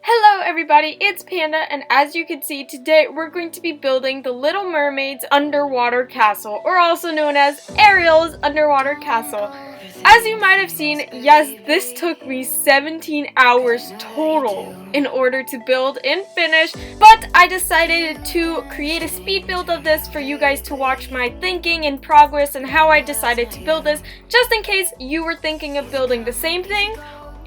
Hello everybody, it's Panda, and as you can see, today we're going to be building the Little Mermaid's underwater castle, or also known as Ariel's underwater castle. As you might have seen, yes, this took me 17 hours total in order to build and finish, but I decided to create a speed build of this for you guys to watch my thinking and progress and how I decided to build this, just in case you were thinking of building the same thing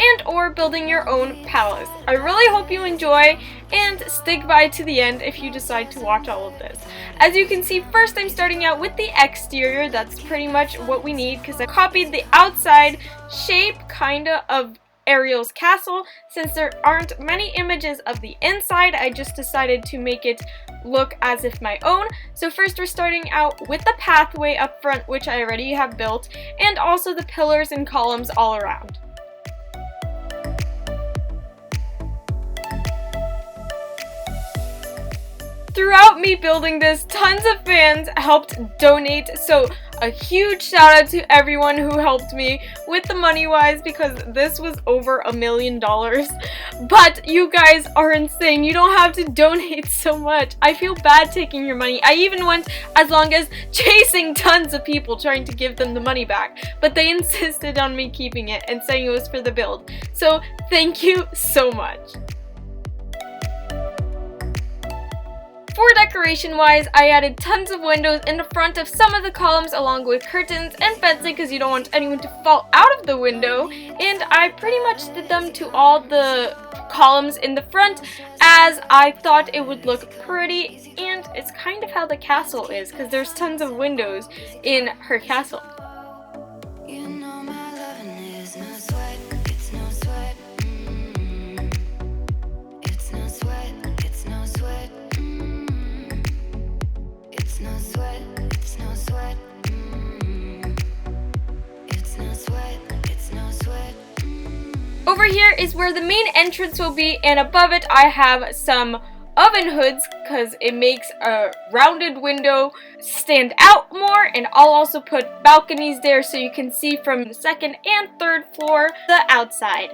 and or building your own palace. I really hope you enjoy and stick by to the end if you decide to watch all of this. As you can see, first I'm starting out with the exterior. That's pretty much what we need because I copied the outside shape kinda of Ariel's castle. Since there aren't many images of the inside, I just decided to make it look as if my own. So first we're starting out with the pathway up front, which I already have built, and also the pillars and columns all around. Throughout me building this, tons of fans helped donate, so a huge shout out to everyone who helped me with the money wise because this was over $1 million. But you guys are insane. You don't have to donate so much. I feel bad taking your money. I even went as long as chasing tons of people trying to give them the money back, but they insisted on me keeping it and saying it was for the build. So thank you so much. For decoration wise, I added tons of windows in the front of some of the columns along with curtains and fencing because you don't want anyone to fall out of the window, and I pretty much did them to all the columns in the front as I thought it would look pretty, and it's kind of how the castle is because there's tons of windows in her castle. Over here is where the main entrance will be, and above it I have some oven hoods because it makes a rounded window stand out more, and I'll also put balconies there so you can see from the second and third floor the outside.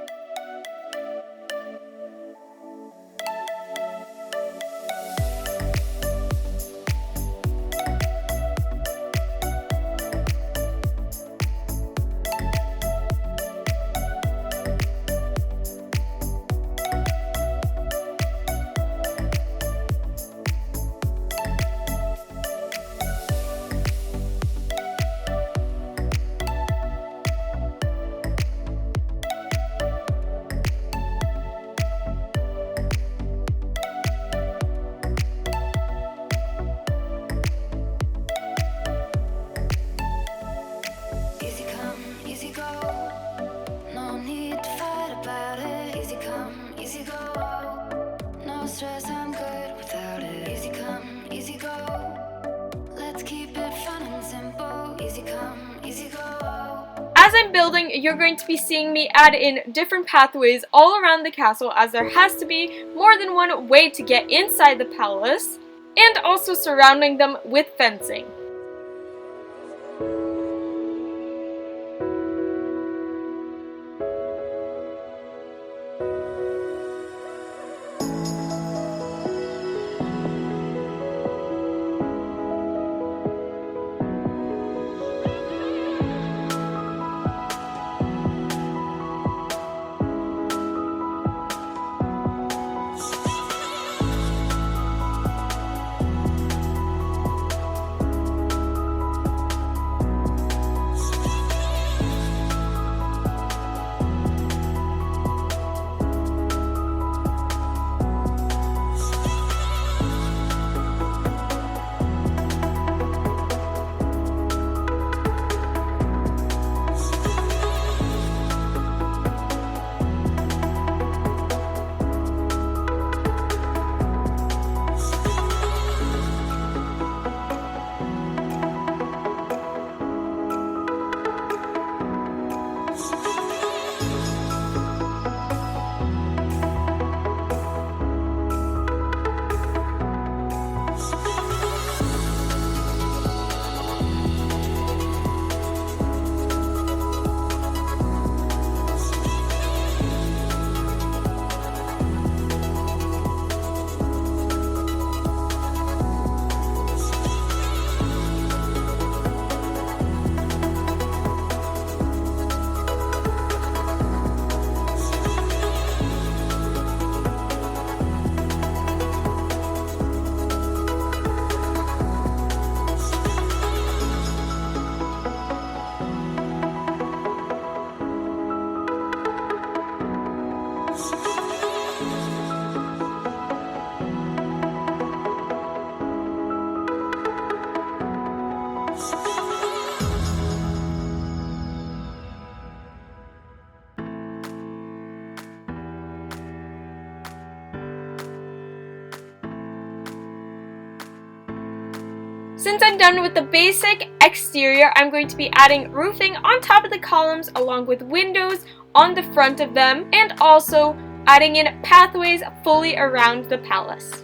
Stress, I'm good without it. Easy come, easy go. Let's keep it fun and simple. Easy come, easy go. As I'm building, you're going to be seeing me add in different pathways all around the castle, as there has to be more than one way to get inside the palace, and also surrounding them with fencing. Since I'm done with the basic exterior, I'm going to be adding roofing on top of the columns along with windows on the front of them, and also adding in pathways fully around the palace.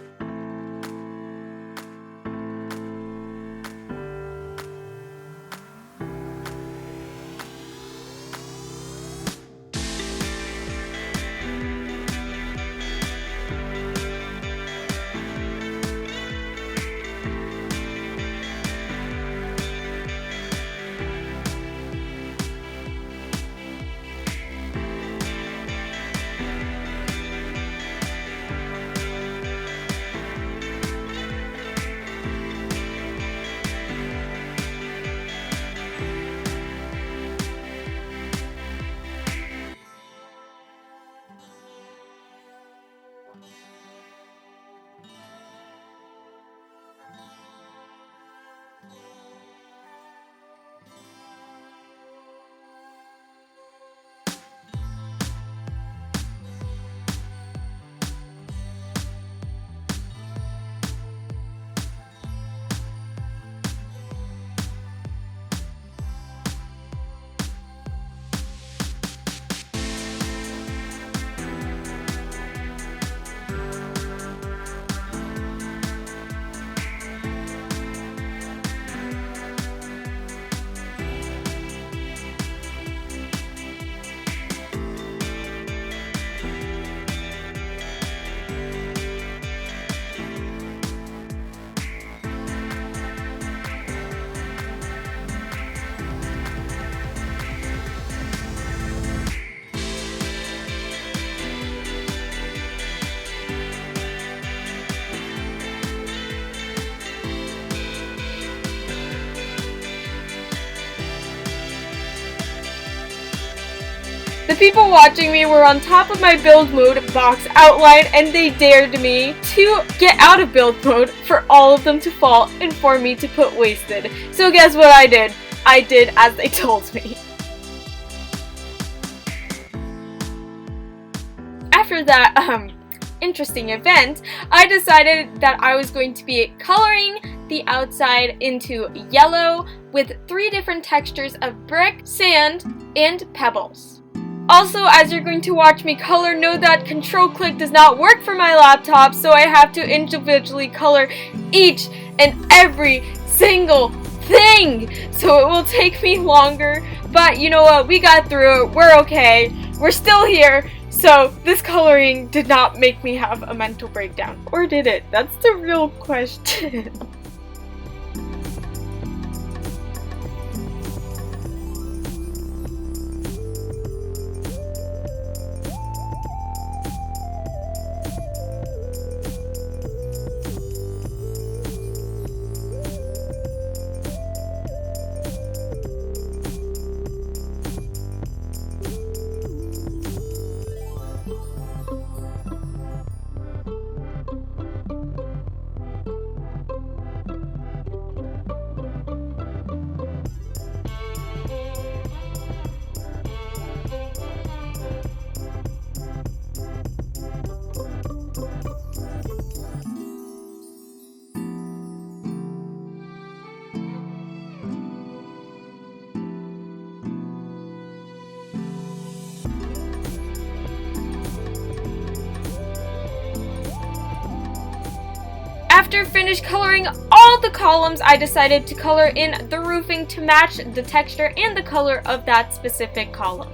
The people watching me were on top of my build mode box outline, and they dared me to get out of build mode for all of them to fall and for me to put wasted. So guess what I did? I did as they told me. After that interesting event, I decided that I was going to be coloring the outside into yellow with 3 different textures of brick, sand, and pebbles. Also, as you're going to watch me color, know that control click does not work for my laptop, so I have to individually color each and every single thing. So it will take me longer, but you know what? We got through it. We're okay. We're still here. So this coloring did not make me have a mental breakdown. Or did it? That's the real question. After finished coloring all the columns, I decided to color in the roofing to match the texture and the color of that specific column.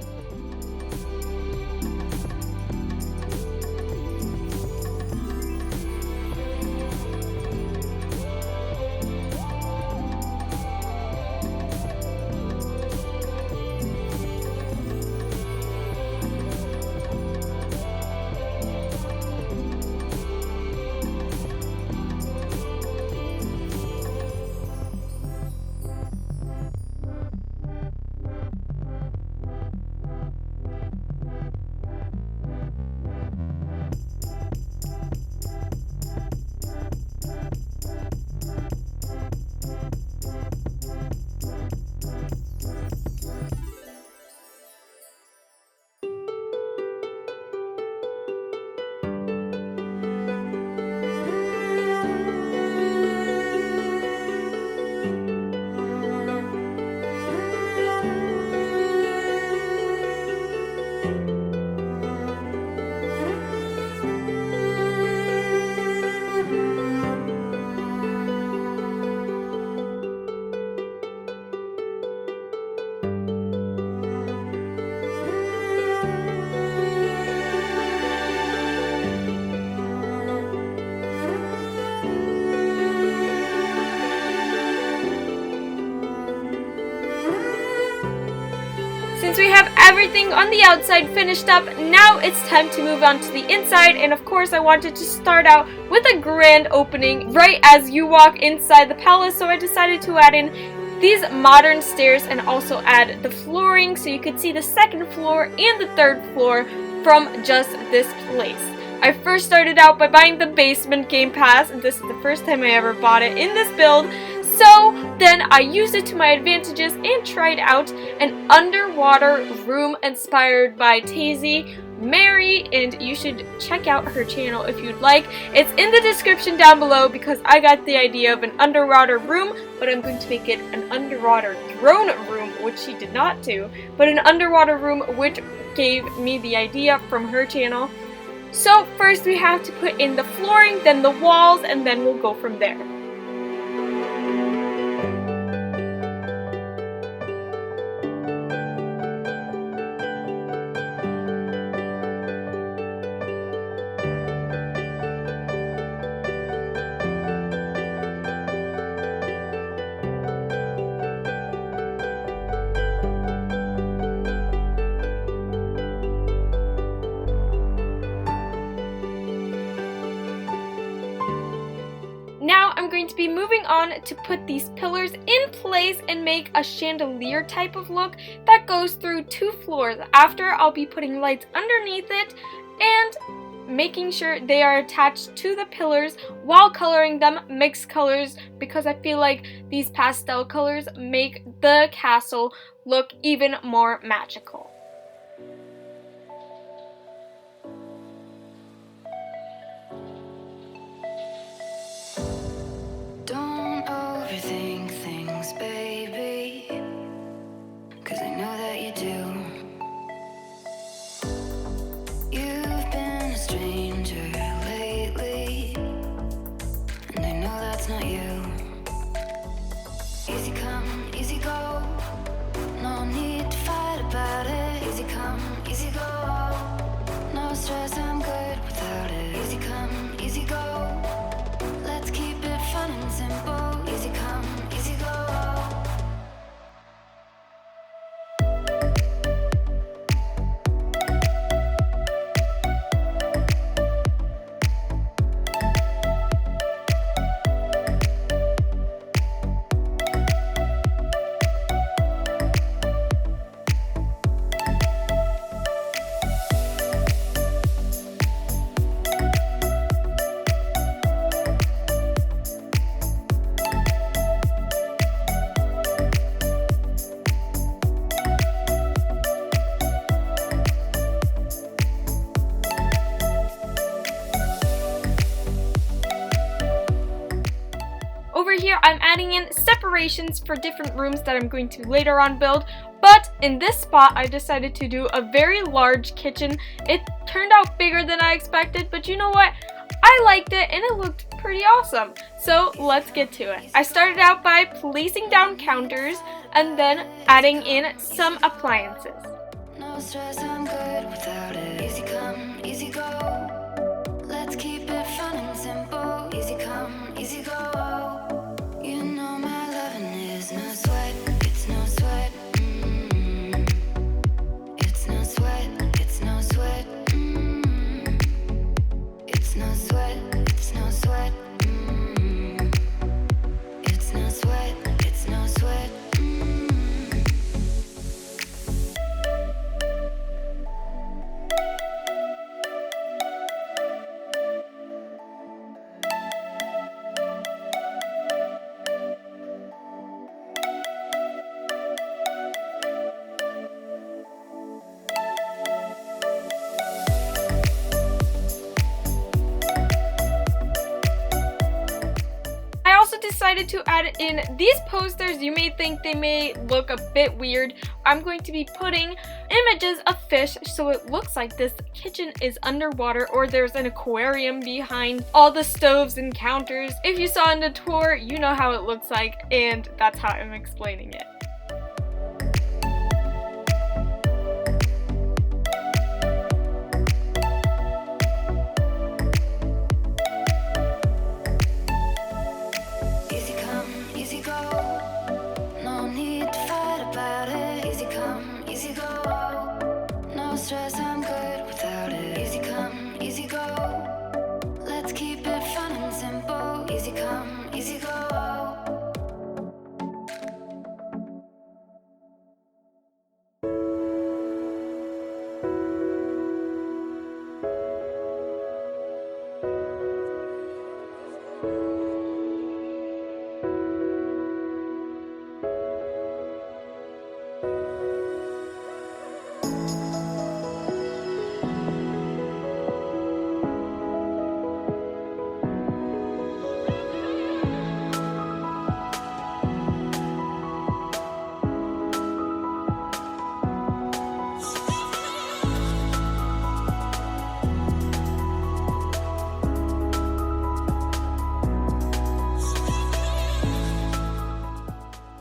Since we have everything on the outside finished up, now it's time to move on to the inside, and of course I wanted to start out with a grand opening right as you walk inside the palace, so I decided to add in these modern stairs and also add the flooring so you could see the second floor and the third floor from just this place. I first started out by buying the basement game pass, and this is the first time I ever bought it in this build. So then I used it to my advantages and tried out an underwater room inspired by Tazy Mary, and you should check out her channel if you'd like. It's in the description down below because I got the idea of an underwater room, but I'm going to make it an underwater drone room, which she did not do, but an underwater room which gave me the idea from her channel. So first we have to put in the flooring, then the walls, and then we'll go from there. Now I'm going to be moving on to put these pillars in place and make a chandelier type of look that goes through 2 floors. After, I'll be putting lights underneath it and making sure they are attached to the pillars while coloring them mixed colors, because I feel like these pastel colors make the castle look even more magical. Don't overthink things, baby, 'cause I know that you do. You've been a stranger lately, and I know that's not you. Easy come, easy go, no need to fight about it. Easy come, easy go, no stress, I'm good without it. Easy come, easy go, let's keep it fun and simple. Easy come, easy go. Over here, I'm adding in separations for different rooms that I'm going to later on build, but in this spot, I decided to do a very large kitchen. It turned out bigger than I expected, but you know what? I liked it and it looked pretty awesome. So let's get to it. I started out by placing down counters and then adding in some appliances. No stress, I'm good without it. Easy come, easy go, let's keep it fun and simple. Easy come, easy go. You know my loving is no sweat, it's no sweat. It's no sweat, it's no sweat. It's no sweat, it's no sweat. It's no sweat, it's no sweat. Decided to add in these posters. You may think they may look a bit weird. I'm going to be putting images of fish, so it looks like this kitchen is underwater, or there's an aquarium behind all the stoves and counters. If you saw in the tour, you know how it looks like, and that's how I'm explaining it. Easy come, easy go. No need to fight about it. Easy come, easy go. No stress, I'm good without it. Easy come, easy go. Let's keep it fun and simple. Easy come, easy go.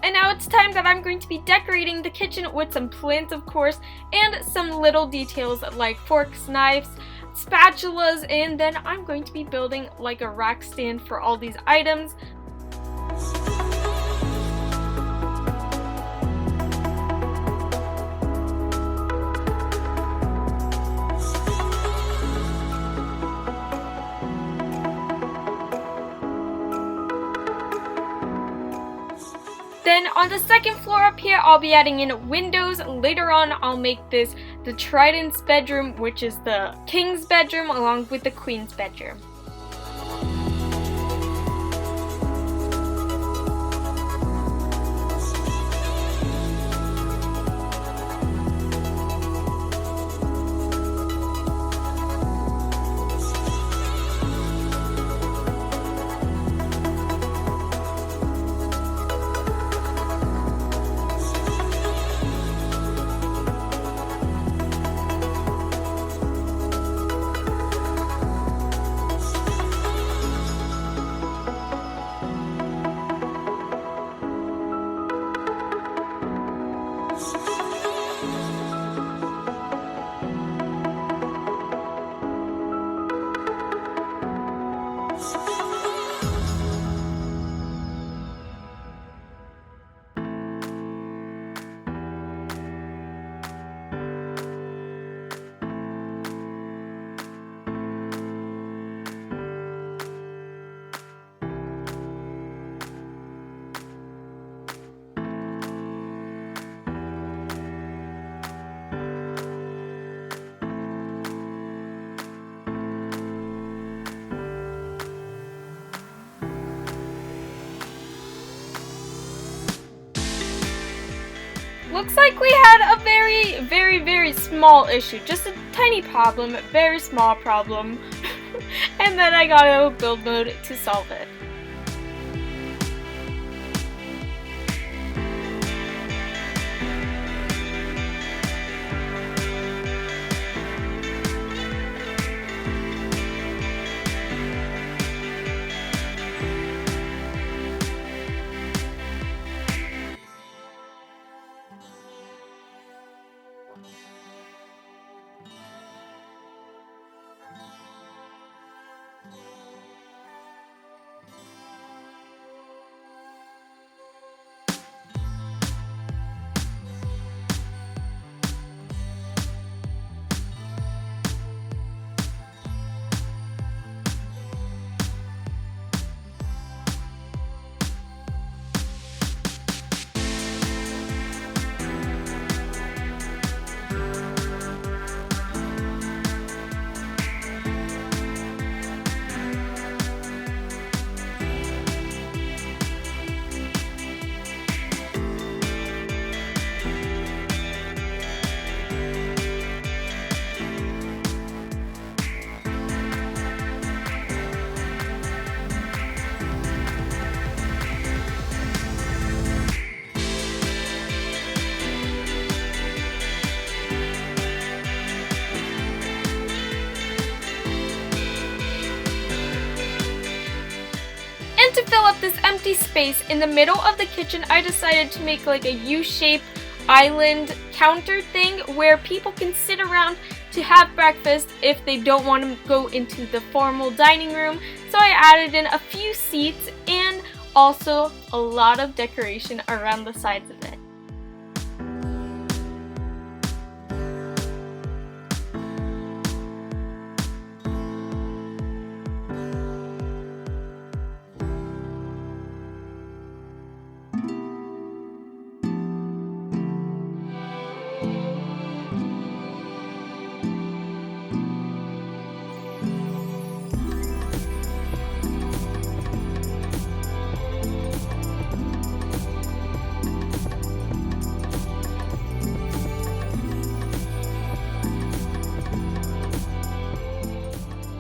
And now it's time that I'm going to be decorating the kitchen with some plants, of course, and some little details like forks, knives, spatulas, and then I'm going to be building like a rack stand for all these items. Then on the second floor up here, I'll be adding in windows. Later on, I'll make this the Trident's bedroom, which is the king's bedroom, along with the queen's bedroom. Looks like we had a very small issue. Just a tiny problem, very small problem. And then I got out of build mode to solve it. to fill up this empty space in the middle of the kitchen, I decided to make like a U-shaped island counter thing where people can sit around to have breakfast if they don't want to go into the formal dining room. So I added in a few seats and also a lot of decoration around the sides of it.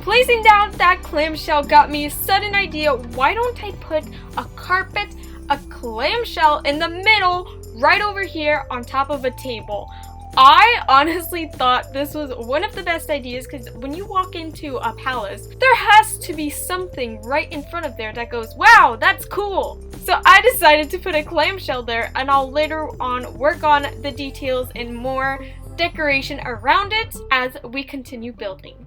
Placing down that clamshell got me a sudden idea. Why don't I put a carpet, a clamshell in the middle, right over here on top of a table? I honestly thought this was one of the best ideas because when you walk into a palace, there has to be something right in front of there that goes, wow, that's cool. So I decided to put a clamshell there, and I'll later on work on the details and more decoration around it as we continue building.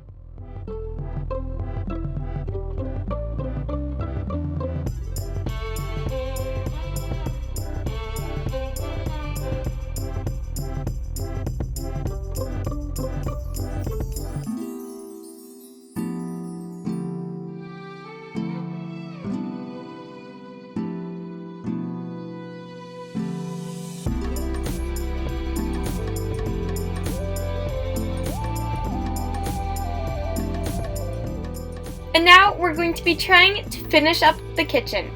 And now we're going to be trying to finish up the kitchen.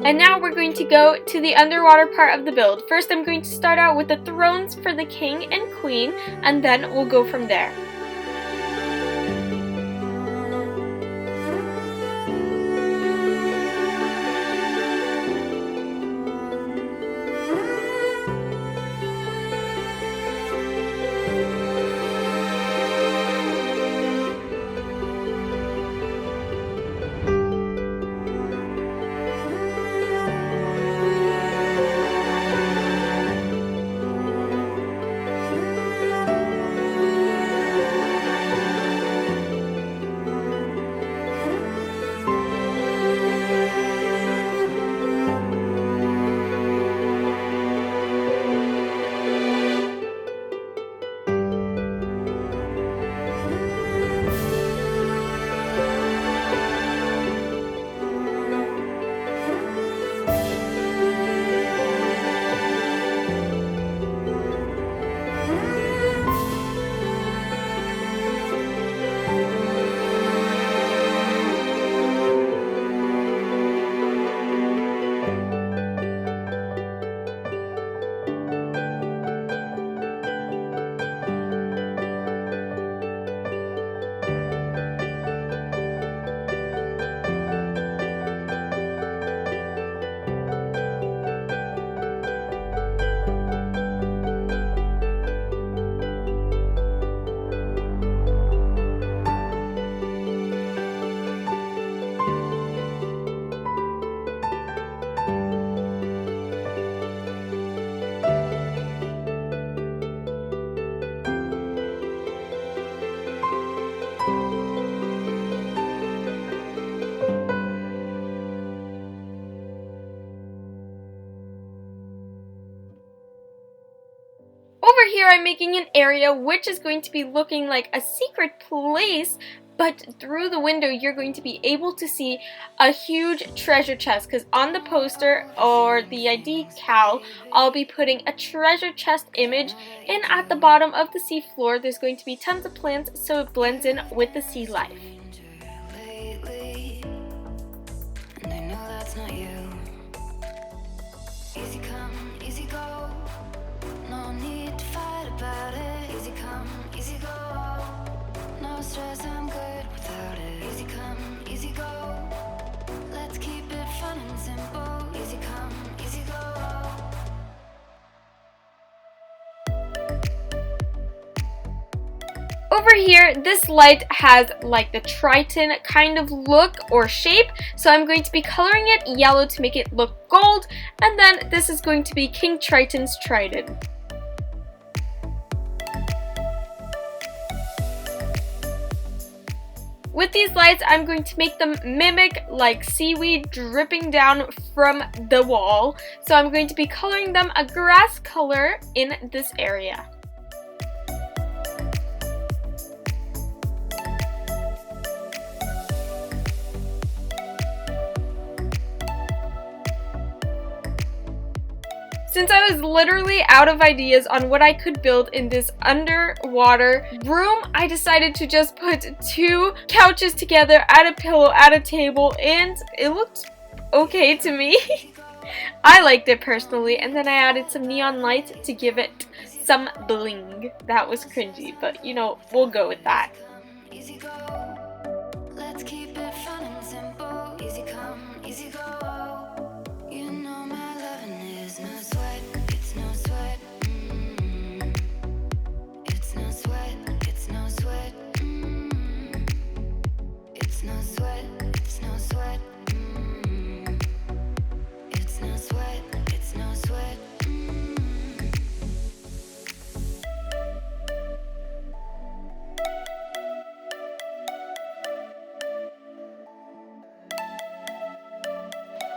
And now we're going to go to the underwater part of the build. First, I'm going to start out with the thrones for the king and queen, and then we'll go from there. here I'm making an area which is going to be looking like a secret place, but through the window you're going to be able to see a huge treasure chest, because on the poster or the ID cal I'll be putting a treasure chest image, and at the bottom of the sea floor there's going to be tons of plants so it blends in with the sea life. Easy come, easy go. No need to fight about it. Easy come, easy go. No stress, I'm good without it. Easy come, easy go. Let's keep it fun and simple. Easy come, easy go. Over here, this light has like the Triton kind of look or shape, so I'm going to be coloring it yellow to make it look gold, and then this is going to be King Triton's trident. With these lights, I'm going to make them mimic like seaweed dripping down from the wall, so I'm going to be coloring them a grass color in this area. Since I was literally out of ideas on what I could build in this underwater room, I decided to just put 2 couches together, add a pillow, add a table, and it looked okay to me. I liked it personally, and then I added some neon lights to give it some bling. That was cringy, but you know, we'll go with that. Easy go. Let's keep it fun and simple. Easy come, easy go. You know my loving is no sweat. It's no sweat. It's no sweat. It's no sweat. It's no sweat. It's no sweat. It's no sweat. It's no sweat.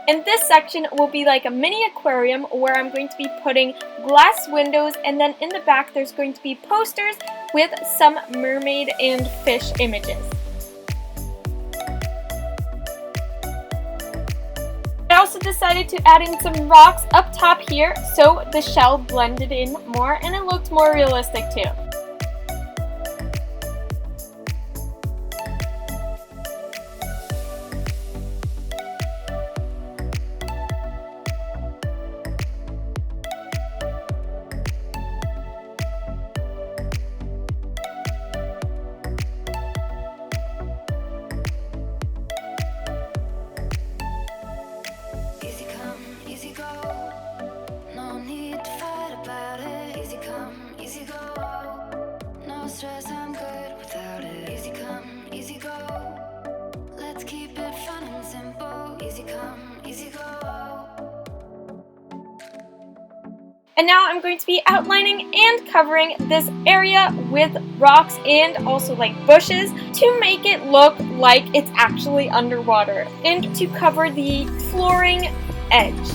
And this section will be like a mini aquarium where I'm going to be putting glass windows, and then in the back there's going to be posters with some mermaid and fish images. I also decided to add in some rocks up top here so the shell blended in more and it looked more realistic too. Easy come, easy go. No need to fight about it. Easy come, easy go. No stress, I'm good without it. Easy come, easy go. Let's keep it fun and simple. Easy come, easy go. And now I'm going to be outlining and covering this area with rocks and also like bushes to make it look like it's actually underwater and to cover the flooring edge.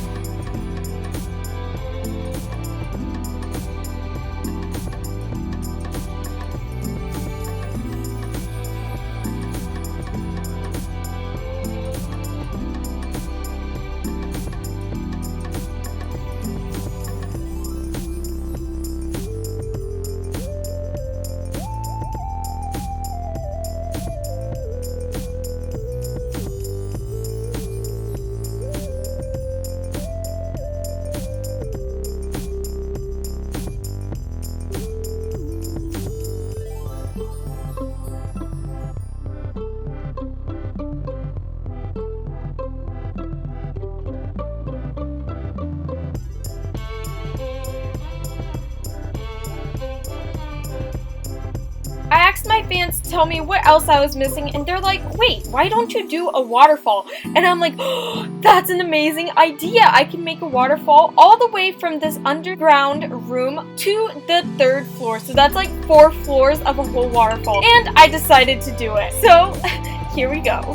I asked my fans to tell me what else I was missing, and they're like, wait, why don't you do a waterfall? And I'm like, oh, that's an amazing idea. I can make a waterfall all the way from this underground room to the 3rd floor. So that's like 4 floors of a whole waterfall. And I decided to do it. So here we go.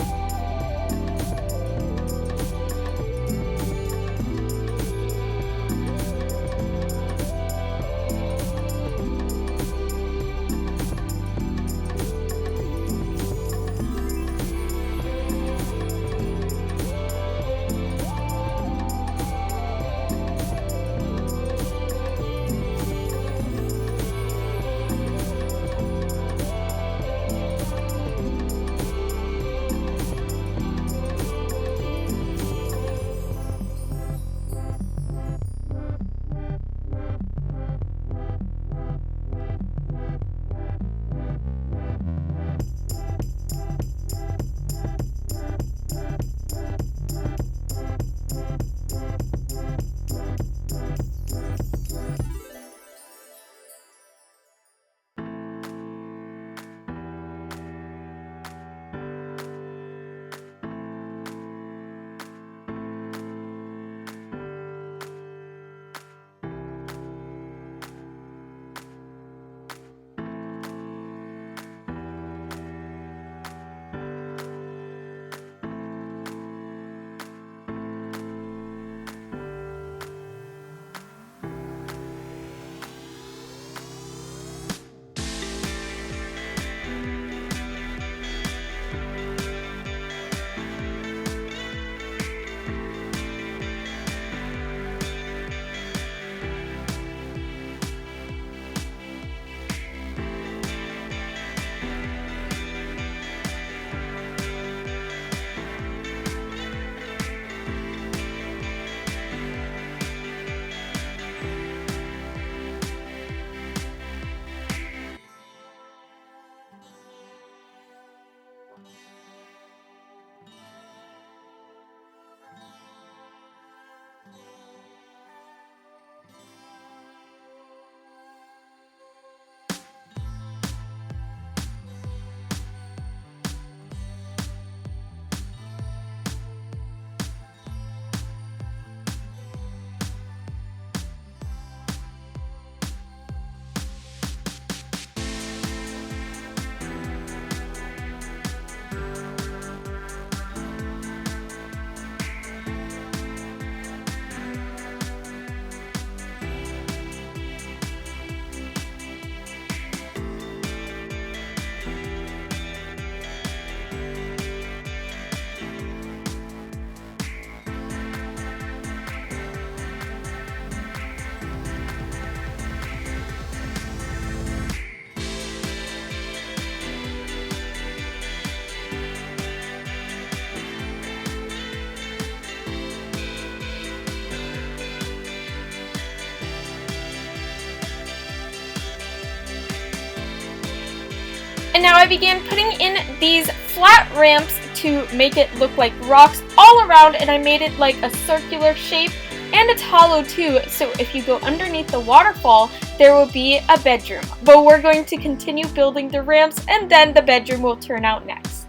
And now I began putting in these flat ramps to make it look like rocks all around, and I made it like a circular shape, and it's hollow too, so if you go underneath the waterfall, there will be a bedroom. But we're going to continue building the ramps, and then the bedroom will turn out next.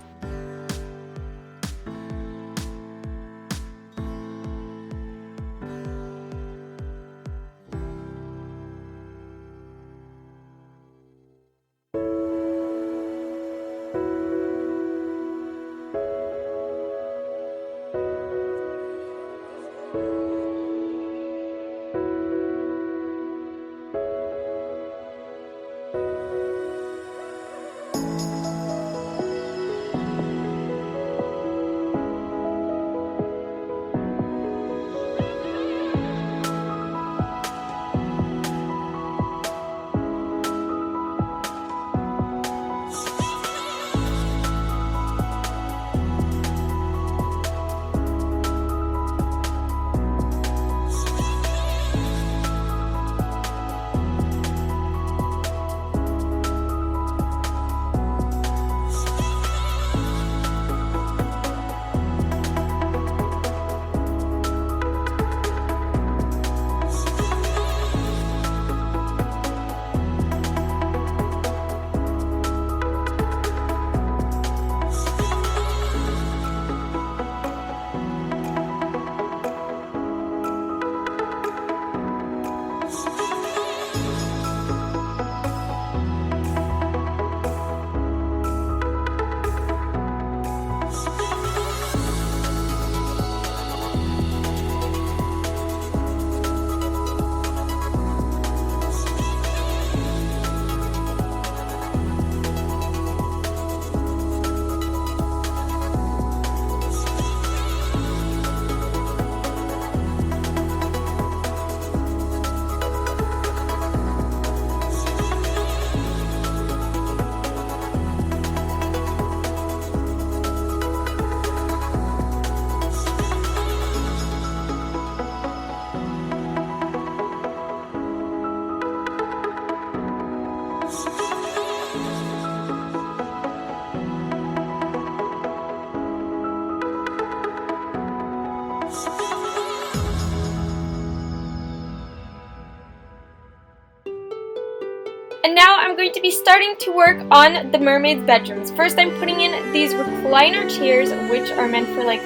And now I'm going to be starting to work on the mermaid's bedrooms. First I'm putting in these recliner chairs, which are meant for like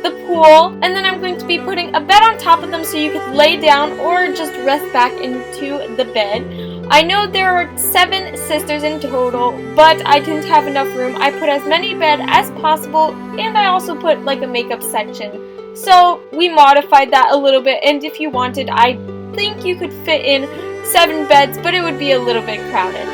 the pool, and then I'm going to be putting a bed on top of them so you could lay down or just rest back into the bed. I know there are 7 sisters in total, but I didn't have enough room. I put as many beds as possible, and I also put like a makeup section. So we modified that a little bit, and if you wanted, I think you could fit in 7 beds, but it would be a little bit crowded.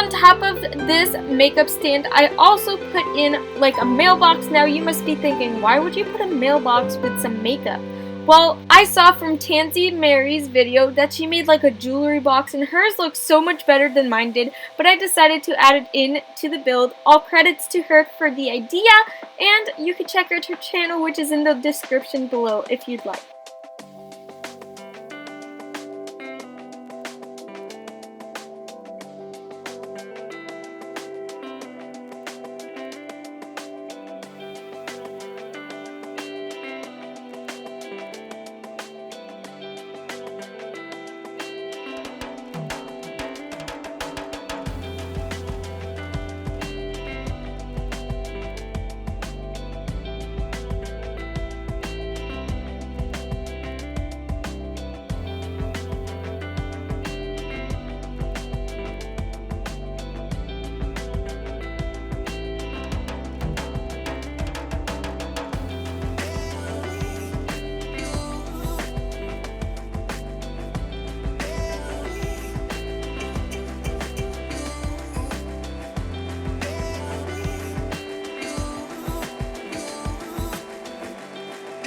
on top of this makeup stand, I also put in like a mailbox. Now you must be thinking, why would you put a mailbox with some makeup? Well, I saw from Tansy Mary's video that she made like a jewelry box and hers looks so much better than mine did, but I decided to add it in to the build. All credits to her for the idea, and you can check out her channel, which is in the description below if you'd like.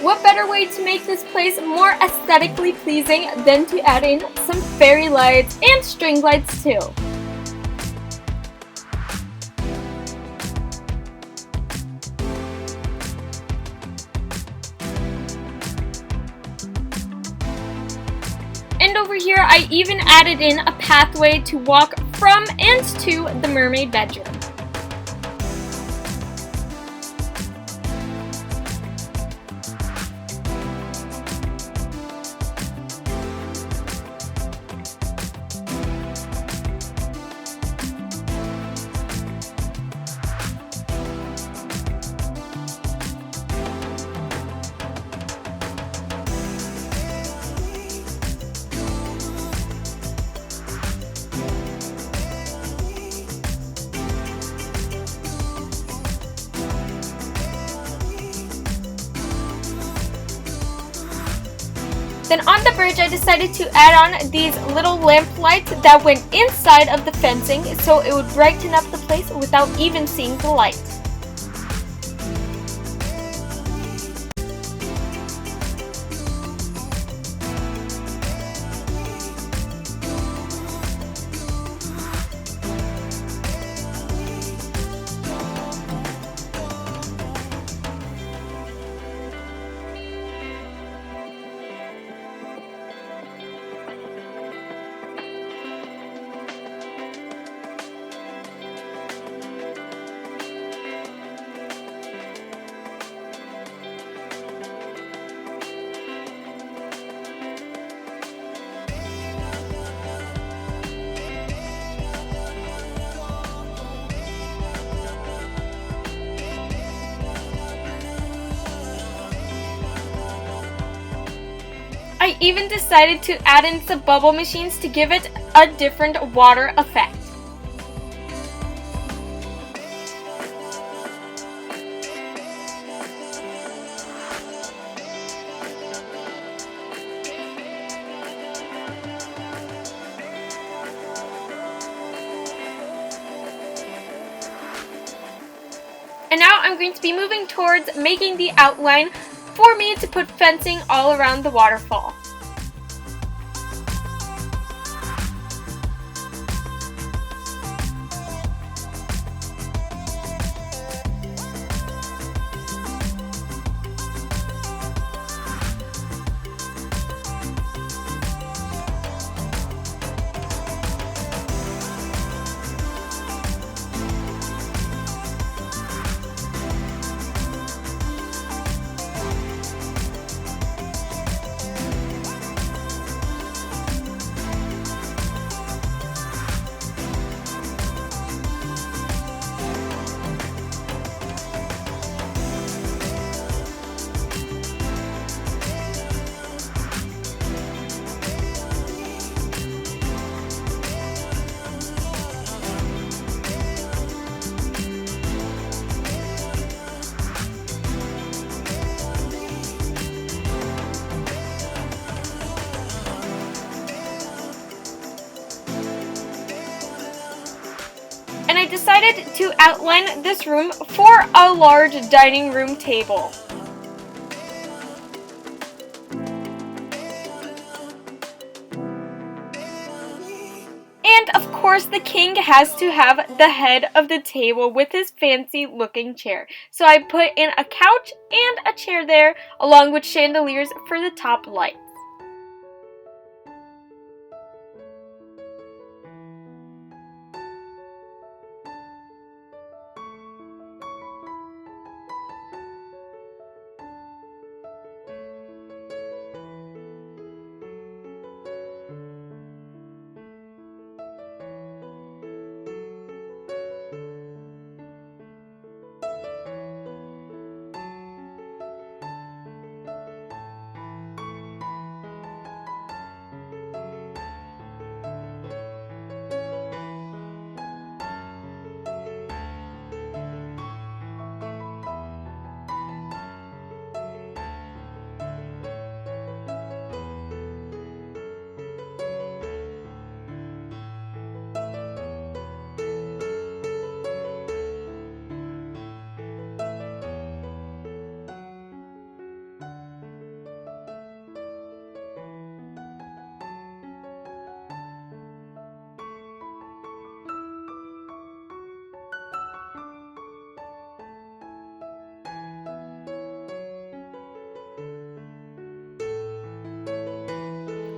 What better way to make this place more aesthetically pleasing than to add in some fairy lights and string lights too. And over here I even added in a pathway to walk from and to the mermaid bedroom. Then on the bridge I decided to add on these little lamp lights that went inside of the fencing so it would brighten up the place without even seeing the light. I even decided to add in some bubble machines to give it a different water effect. And now I'm going to be moving towards making the outline for me to put fencing all around the waterfall. decided to outline this room for a large dining room table. And of course the king has to have the head of the table with his fancy looking chair. So I put in a couch and a chair there along with chandeliers for the top lights.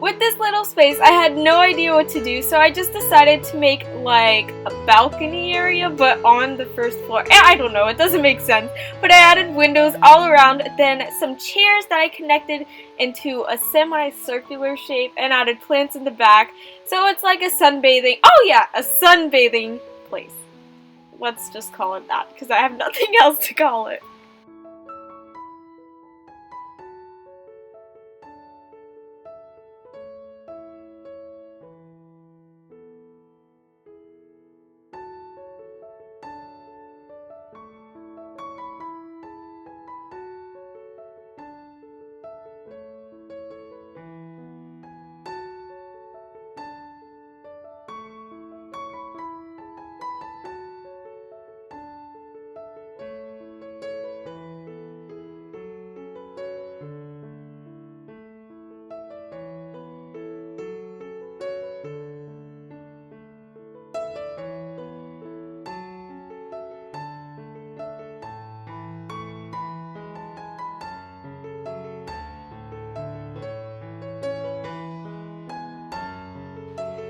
With this little space, I had no idea what to do, so I just decided to make like a balcony area, but on the first floor. I don't know, it doesn't make sense, but I added windows all around, then some chairs that I connected into a semicircular shape and added plants in the back, so it's like a sunbathing, a sunbathing place. Let's just call it that, because I have nothing else to call it.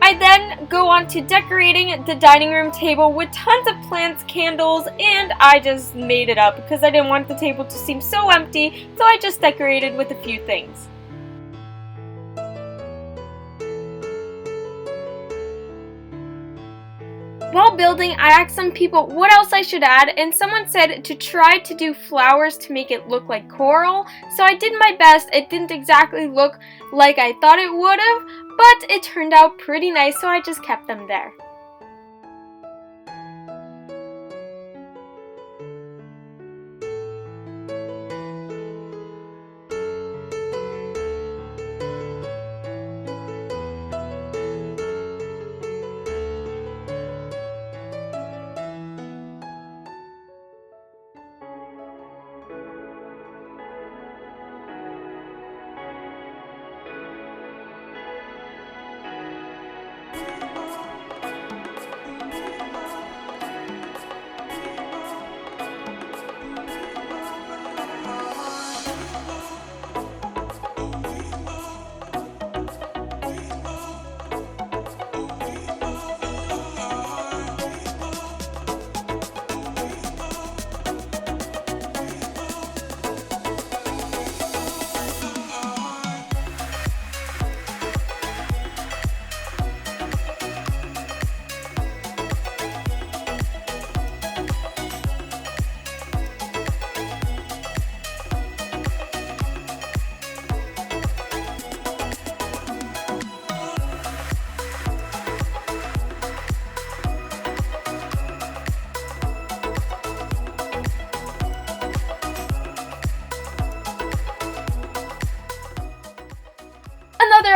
I then go on to decorating the dining room table with tons of plants, candles, and I just made it up because I didn't want the table to seem so empty, so I just decorated with a few things. While building, I asked some people what else I should add, and someone said to try to do flowers to make it look like coral. So I did my best. It didn't exactly look like I thought it would have, but it turned out pretty nice, so I just kept them there.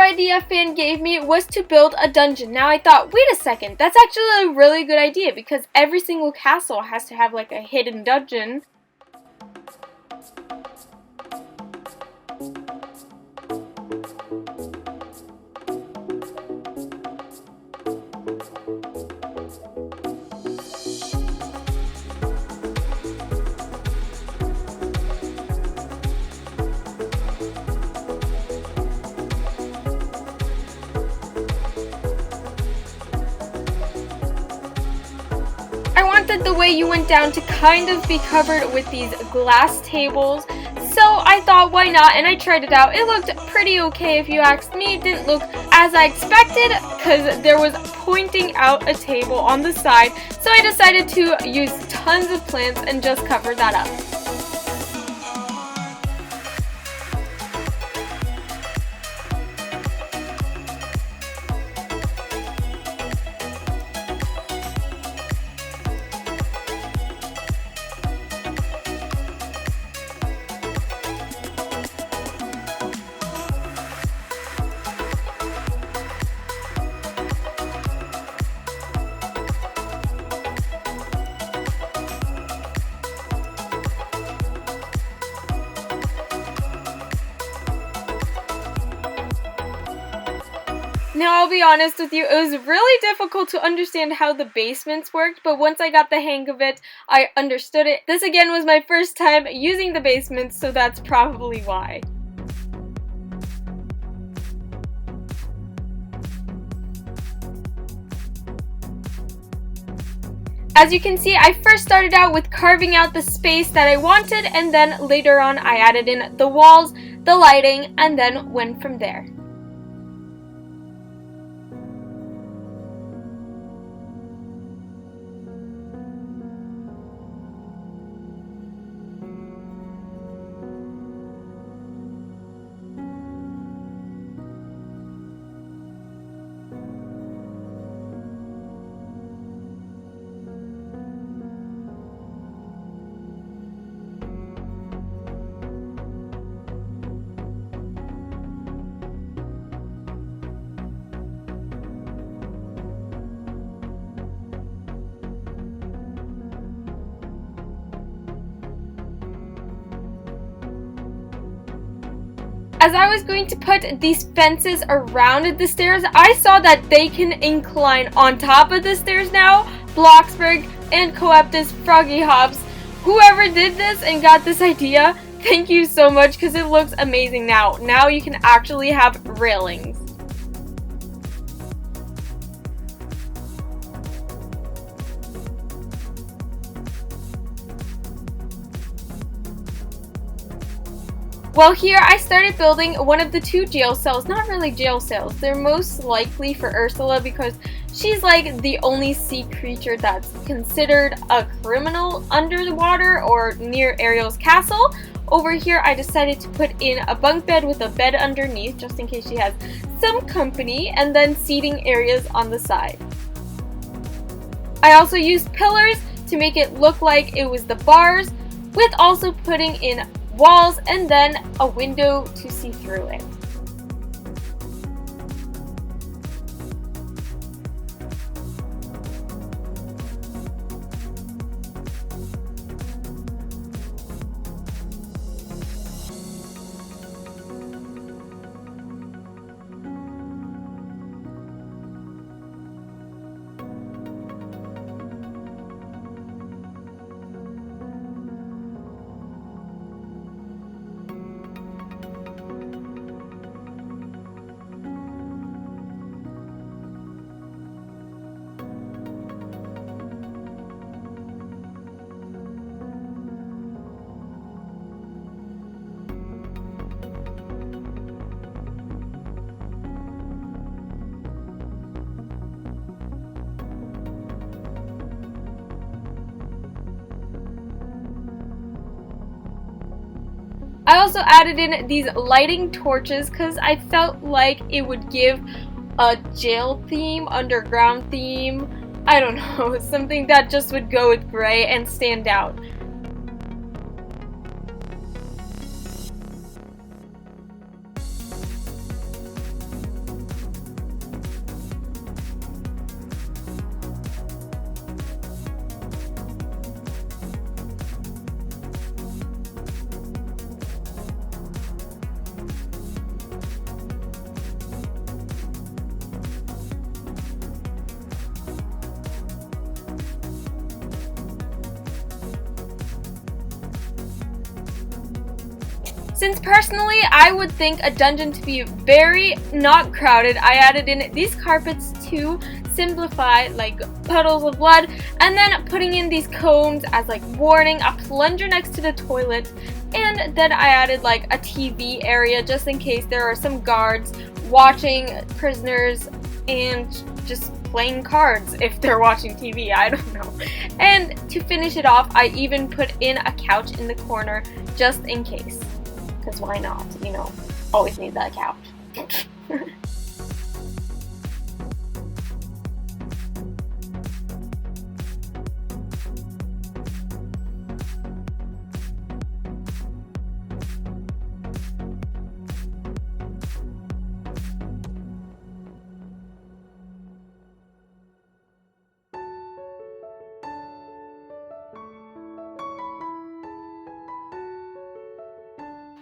idea fan gave me was to build a dungeon. Now I thought, wait a second, that's actually a really good idea because every single castle has to have like a hidden dungeon. I wanted the way you went down to kind of be covered with these glass tables, so I thought why not, and I tried it out. It looked pretty okay if you asked me. It didn't look as I expected because there was pointing out a table on the side, so I decided to use tons of plants and just cover that up. Now, I'll be honest with you, it was really difficult to understand how the basements worked, but once I got the hang of it, I understood it. This again was my first time using the basements, so that's probably why. As you can see, I first started out with carving out the space that I wanted, and then later on I added in the walls, the lighting, and then went from there. As I was going to put these fences around the stairs, I saw that they can incline on top of the stairs now. BLOXBURG and Coeptus Froggy Hops, whoever did this and got this idea, thank you so much because it looks amazing now. Now you can actually have railings. Well, here I started building one of the two jail cells. Not really jail cells. They're most likely for Ursula because she's like the only sea creature that's considered a criminal under the water or near Ariel's castle. Over here I decided to put in a bunk bed with a bed underneath just in case she has some company, and then seating areas on the side. I also used pillars to make it look like it was the bars, with also putting in walls and then a window to see through it. I also added in these lighting torches because I felt like it would give a jail theme, underground theme, I don't know, something that just would go with gray and stand out. Since personally I would think a dungeon to be very not crowded, I added in these carpets to simplify, like puddles of blood, and then putting in these cones as like warning, a plunger next to the toilet, and then I added like a TV area just in case there are some guards watching prisoners and just playing cards if they're watching TV, I don't know. And to finish it off, I even put in a couch in the corner just in case. Because why not? You know, always need that couch.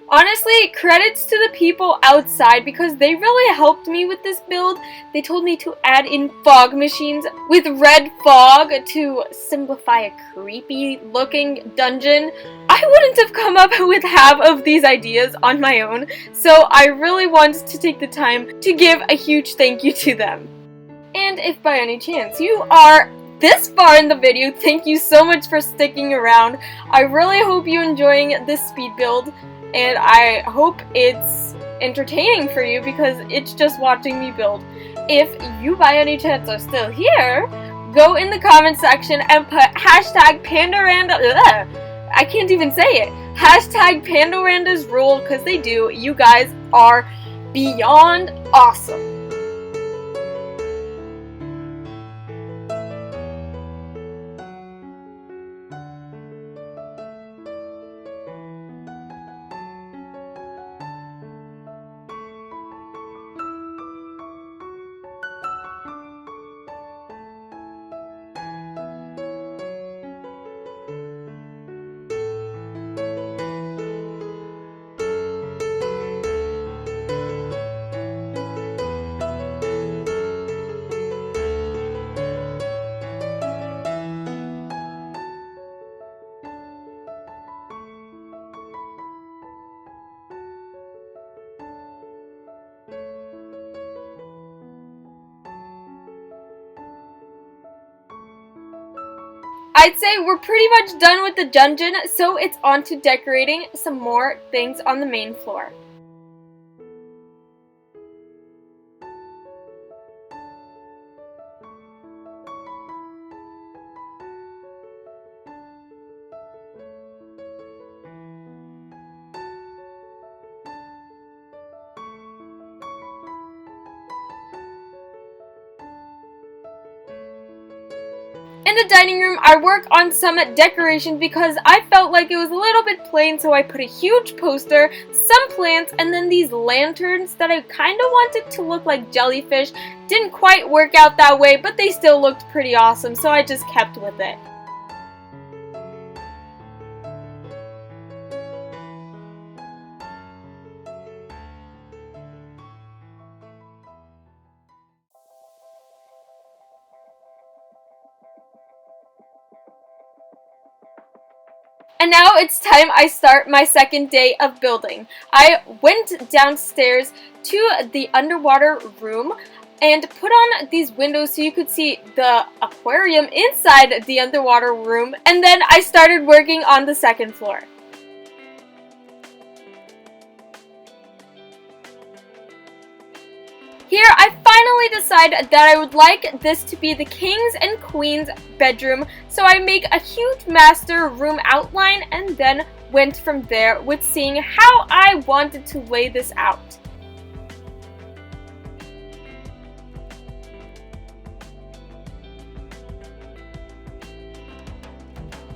Honestly, credits to the people outside because they really helped me with this build. They told me to add in fog machines with red fog to simplify a creepy looking dungeon. I wouldn't have come up with half of these ideas on my own, so I really wanted to take the time to give a huge thank you to them. And if by any chance you are this far in the video, thank you so much for sticking around. I really hope you're enjoying this speed build. And I hope it's entertaining for you because it's just watching me build. If you by any chance are still here, go in the comment section and put hashtag Pandaranda. I can't even say it. Hashtag Pandaranda's rule, because they do. You guys are beyond awesome. I'd say we're pretty much done with the dungeon, so it's on to decorating some more things on the main floor. In the dining room, I work on some decoration because I felt like it was a little bit plain, so I put a huge poster, some plants, and then these lanterns that I kind of wanted to look like jellyfish. Didn't quite work out that way, but they still looked pretty awesome, so I just kept with it. And now it's time I start my second day of building. I went downstairs to the underwater room and put on these windows so you could see the aquarium inside the underwater room, and then I started working on the second floor. Here, I finally decided that I would like this to be the king's and queen's bedroom, so I make a huge master room outline and then went from there with seeing how I wanted to lay this out.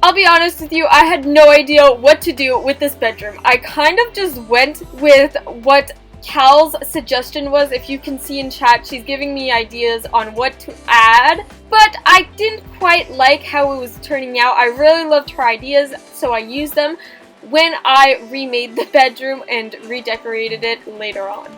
I'll be honest with you, I had no idea what to do with this bedroom. I kind of just went with what Cal's suggestion was. If you can see in chat, she's giving me ideas on what to add, but I didn't quite like how it was turning out. I really loved her ideas, so I used them when I remade the bedroom and redecorated it later on.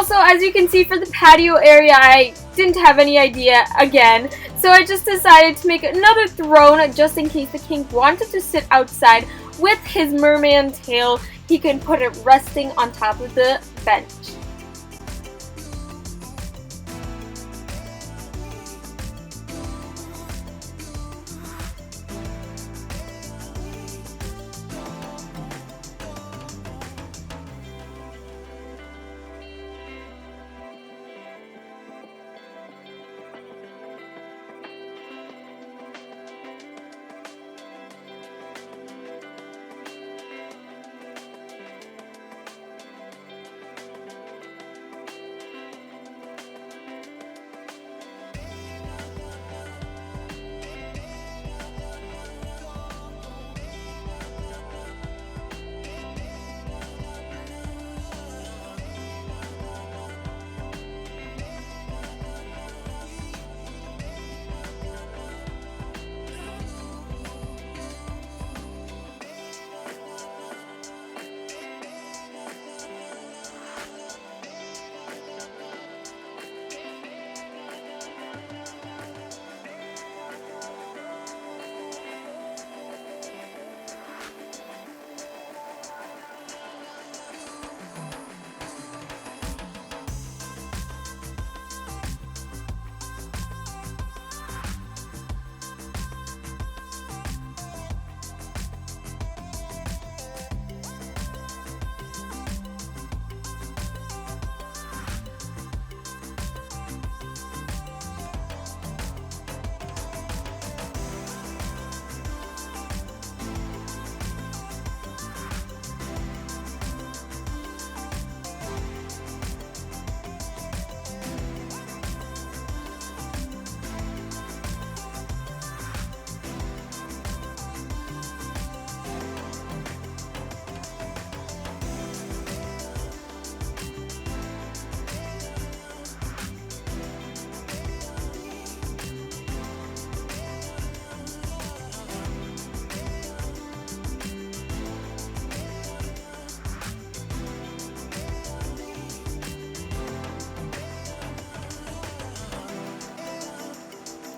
Also, as you can see for the patio area, I didn't have any idea again. So I just decided to make another throne just in case the king wanted to sit outside with his merman tail. He can put it resting on top of the bench.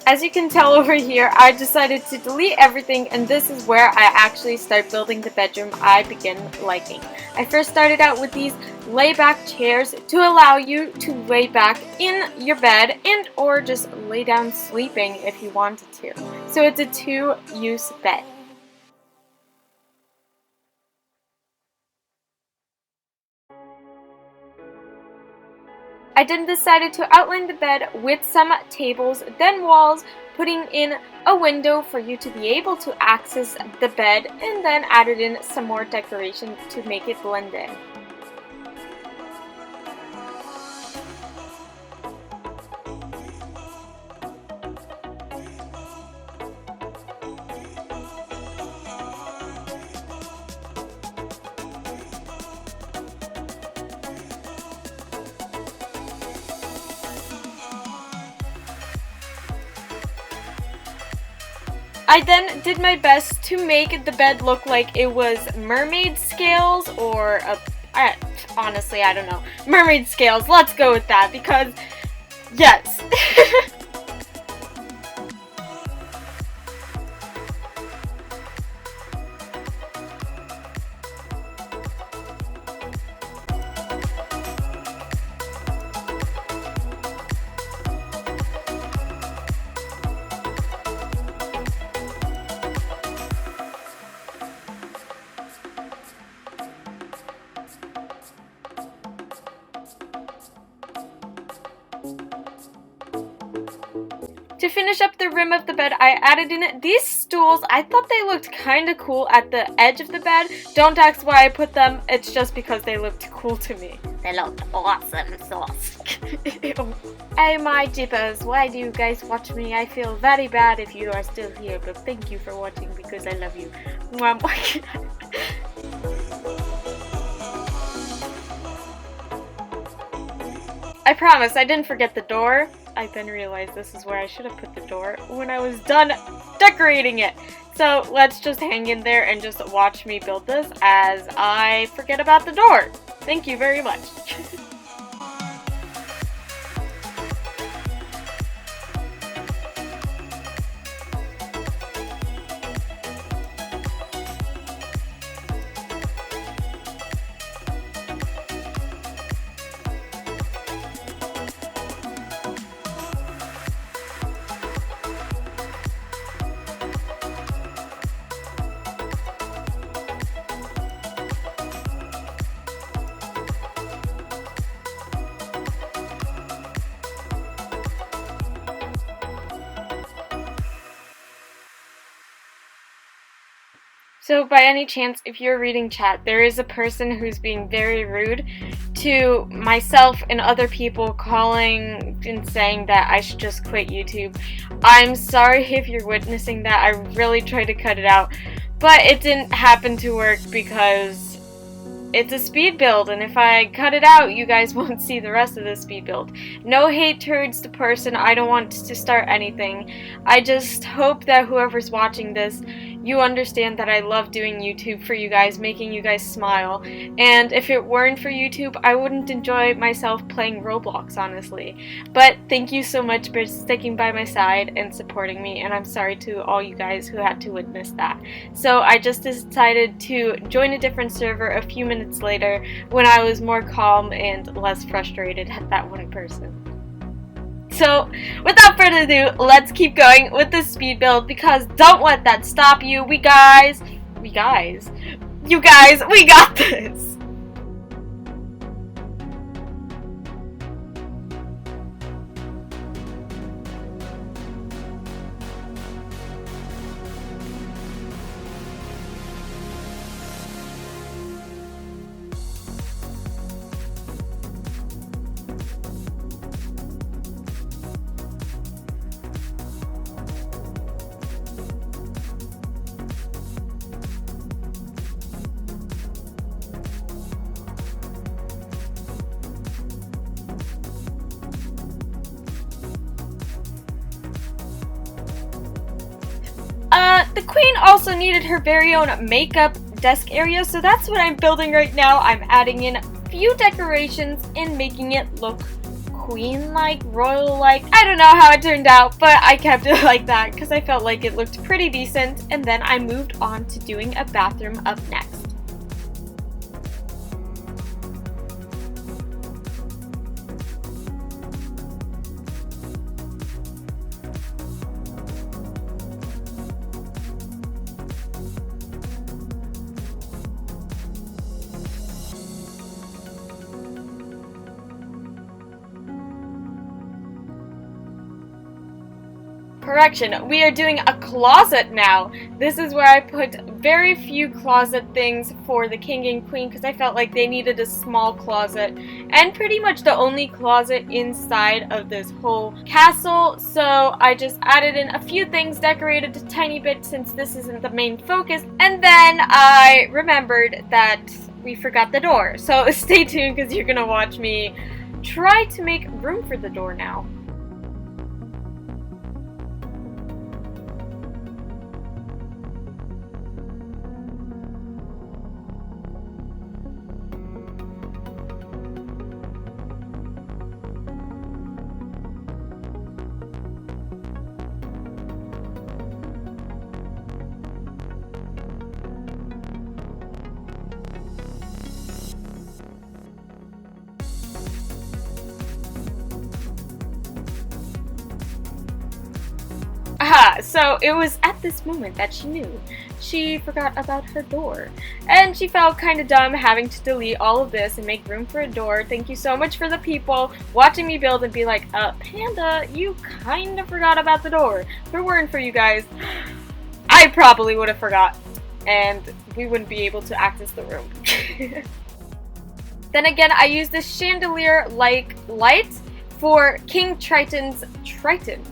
As you can tell over here, I decided to delete everything, and this is where I actually start building the bedroom I begin liking. I first started out with these layback chairs to allow you to lay back in your bed and or just lay down sleeping if you wanted to. So it's a two-use bed. I then decided to outline the bed with some tables, then walls, putting in a window for you to be able to access the bed, and then added in some more decoration to make it blend in. I then did my best to make the bed look like it was mermaid scales or honestly, I don't know. Mermaid scales, let's go with that because, yes. To finish up the rim of the bed, I added in these stools. I thought they looked kind of cool at the edge of the bed. Don't ask why I put them. It's just because they looked cool to me. They looked awesome sauce. Oh my jippers, why do you guys watch me? I feel very bad if you are still here, but thank you for watching because I love you. I promise, I didn't forget the door. I then realized this is where I should have put the door when I was done decorating it. So let's just hang in there and just watch me build this as I forget about the door. Thank you very much. So by any chance, if you're reading chat, there is a person who's being very rude to myself and other people, calling and saying that I should just quit YouTube. I'm sorry if you're witnessing that. I really tried to cut it out, but it didn't happen to work because it's a speed build, and if I cut it out, you guys won't see the rest of the speed build. No hate towards the person. I don't want to start anything. I just hope that whoever's watching this, you understand that I love doing YouTube for you guys, making you guys smile. And if it weren't for YouTube, I wouldn't enjoy myself playing Roblox, honestly. But thank you so much for sticking by my side and supporting me, and I'm sorry to all you guys who had to witness that. So I just decided to join a different server a few minutes later when I was more calm and less frustrated at that one person. So, without further ado, let's keep going with this speed build, because don't let that stop you. You guys, we got this! The queen also needed her very own makeup desk area, so that's what I'm building right now. I'm adding in a few decorations and making it look queen-like, royal-like. I don't know how it turned out, but I kept it like that because I felt like it looked pretty decent, and then I moved on to doing a bathroom up next. Correction, we are doing a closet now. This is where I put very few closet things for the king and queen because I felt like they needed a small closet, and pretty much the only closet inside of this whole castle. So I just added in a few things, decorated a tiny bit since this isn't the main focus, and then I remembered that we forgot the door. So stay tuned because you're gonna watch me try to make room for the door now. Aha, so it was at this moment that she knew. She forgot about her door. And she felt kind of dumb having to delete all of this and make room for a door. Thank you so much for the people watching me build and be like, Panda, you kind of forgot about the door. If it weren't for you guys, I probably would have forgot. And we wouldn't be able to access the room. Then again, I used this chandelier-like light for King Triton's Triton.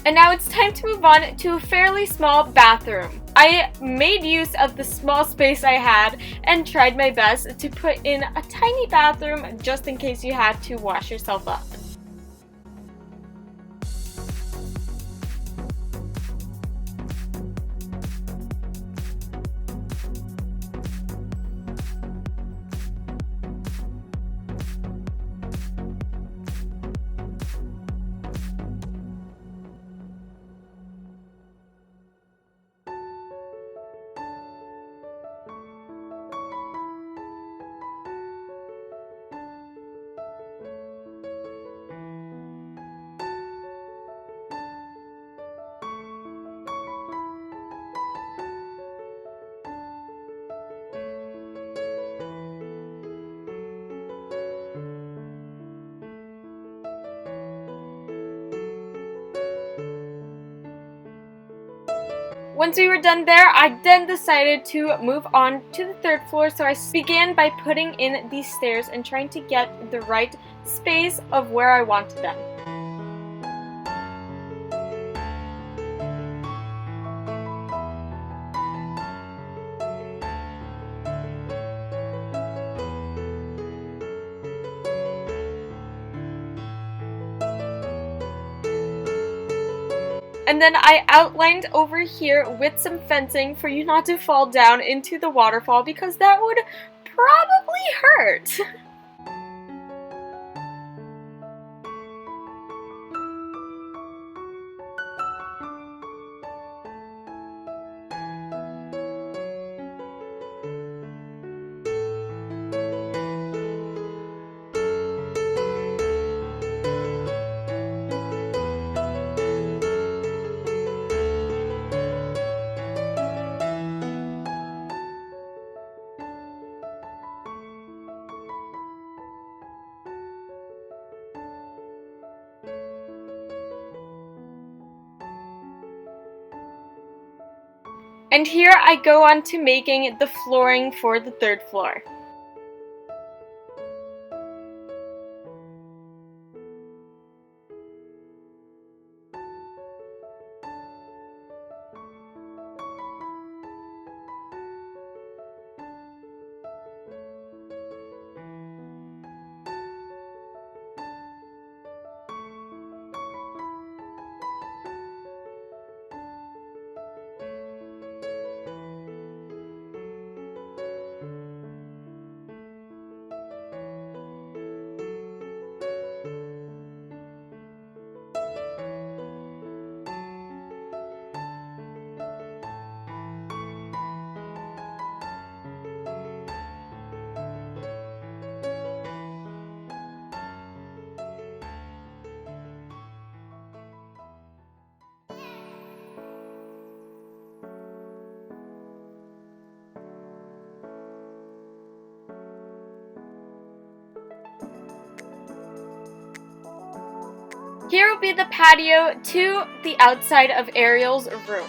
And now it's time to move on to a fairly small bathroom. I made use of the small space I had and tried my best to put in a tiny bathroom just in case you had to wash yourself up. Once we were done there, I then decided to move on to the 3rd floor, so I began by putting in these stairs and trying to get the right space of where I wanted them. And then I outlined over here with some fencing for you not to fall down into the waterfall because that would probably hurt. And here I go on to making the flooring for the 3rd floor. Here will be the patio to the outside of Ariel's room.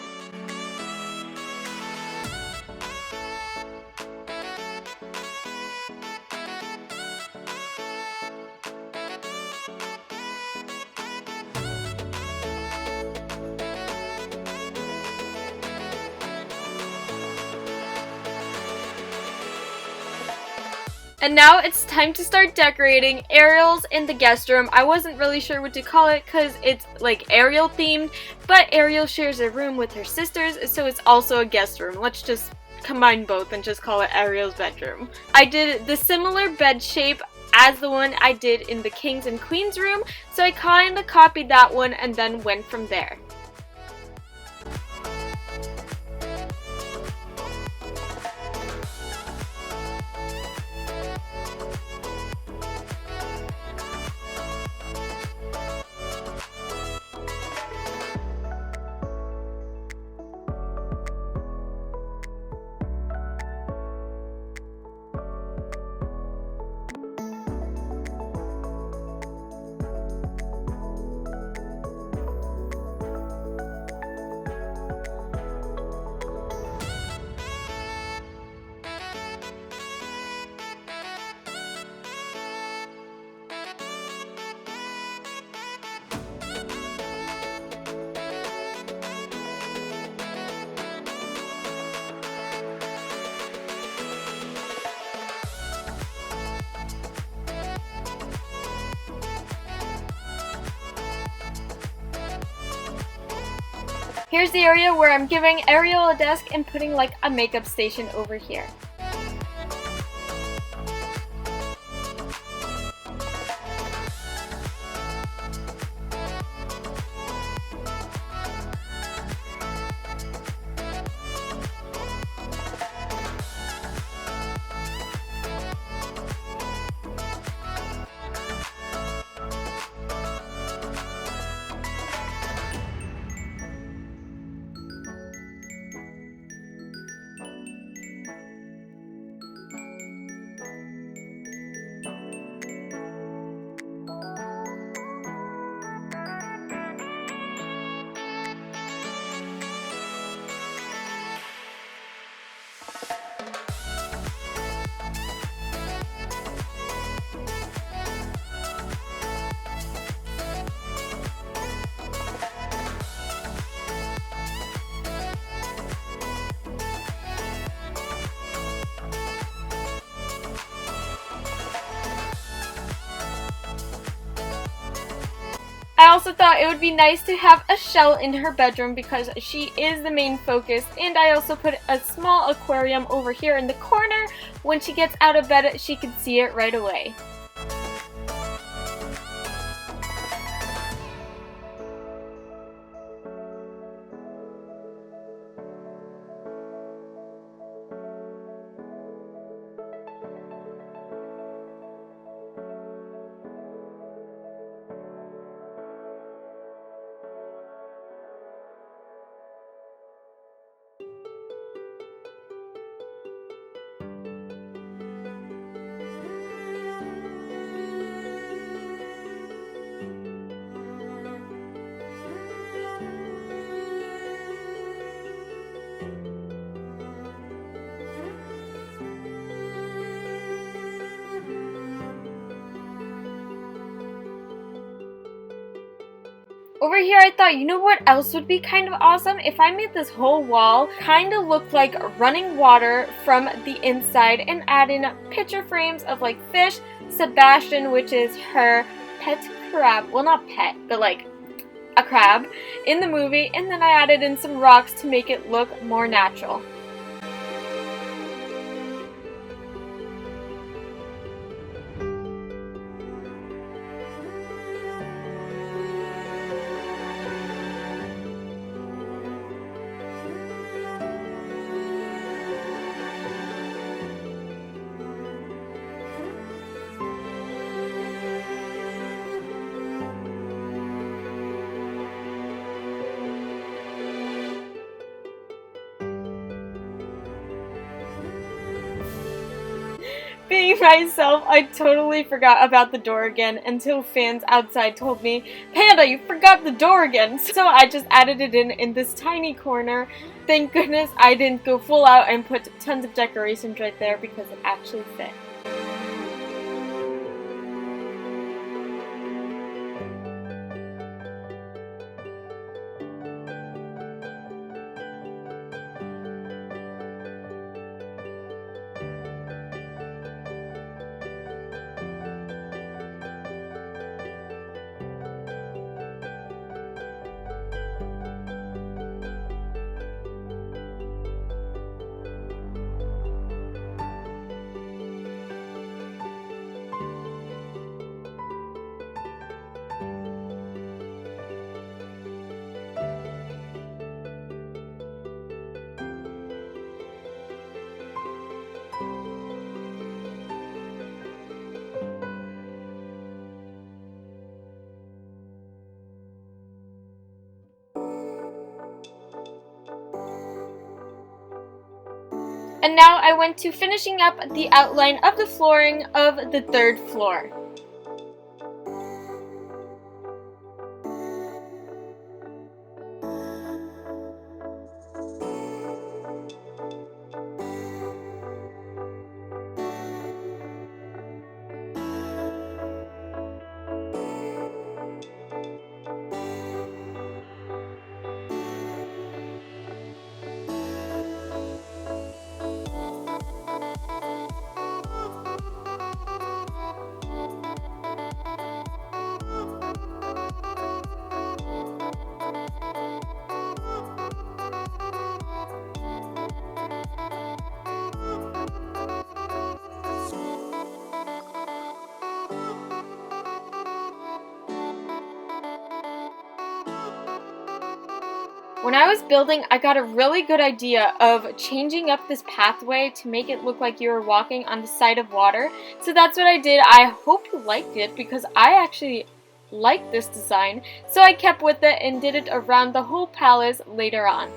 And now it's time to start decorating. Ariel's in the guest room. I wasn't really sure what to call it because it's like Ariel themed, but Ariel shares a room with her sisters, so it's also a guest room. Let's just combine both and just call it Ariel's bedroom. I did the similar bed shape as the one I did in the King's and Queen's room, so I kinda copied that one and then went from there. Here's the area where I'm giving Ariel a desk and putting like a makeup station over here. I also thought it would be nice to have a shell in her bedroom because she is the main focus, and I also put a small aquarium over here in the corner. When she gets out of bed, she can see it right away. Over here I thought, you know what else would be kind of awesome? If I made this whole wall kind of look like running water from the inside and add in picture frames of like fish, Sebastian, which is her pet crab, well not pet, but like a crab in the movie, and then I added in some rocks to make it look more natural. Being myself, I totally forgot about the door again until fans outside told me, "Panda, you forgot the door again!" So I just added it in this tiny corner. Thank goodness I didn't go full out and put tons of decorations right there because it actually fit. And now I went to finishing up the outline of the flooring of the 3rd floor. When I was building, I got a really good idea of changing up this pathway to make it look like you were walking on the side of water. So that's what I did. I hope you liked it because I actually like this design. So I kept with it and did it around the whole palace later on.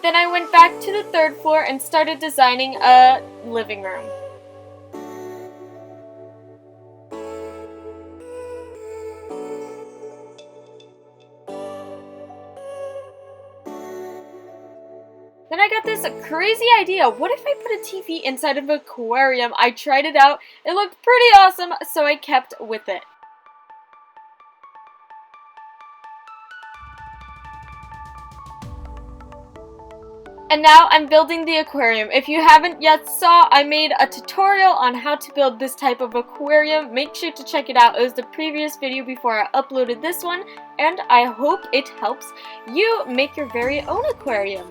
Then I went back to the third floor and started designing a living room. Then I got this crazy idea. What if I put a TV inside of an aquarium? I tried it out. It looked pretty awesome, so I kept with it. And now I'm building the aquarium. If you haven't yet saw, I made a tutorial on how to build this type of aquarium. Make sure to check it out. It was the previous video before I uploaded this one, and I hope it helps you make your very own aquarium.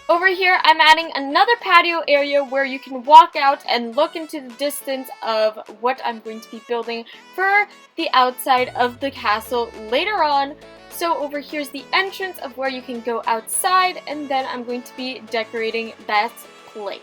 Over here, I'm adding another patio area where you can walk out and look into the distance of what I'm going to be building for the outside of the castle later on. So over here's the entrance of where you can go outside, and then I'm going to be decorating that place.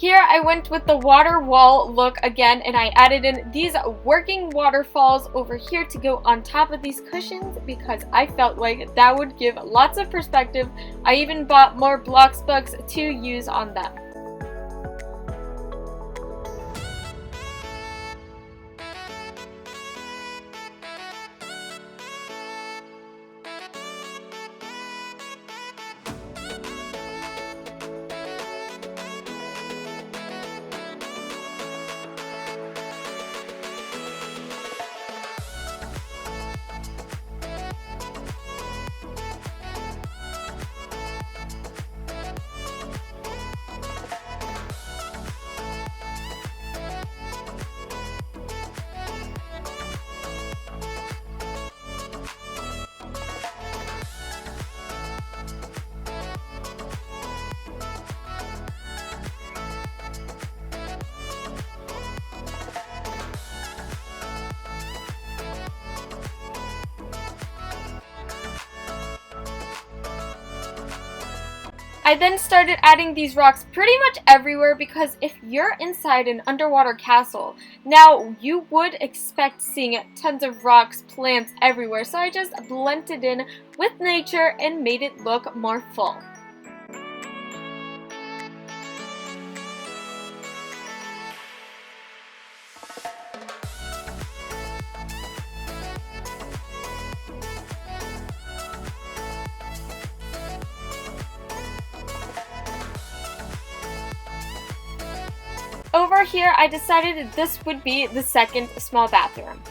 Here I went with the water wall look again, and I added in these working waterfalls over here to go on top of these cushions because I felt like that would give lots of perspective. I even bought more BLOXBURGs to use on them. I then started adding these rocks pretty much everywhere because if you're inside an underwater castle, now you would expect seeing tons of rocks, plants everywhere, so I just blended in with nature and made it look more full. Over here, I decided that this would be the second small bathroom.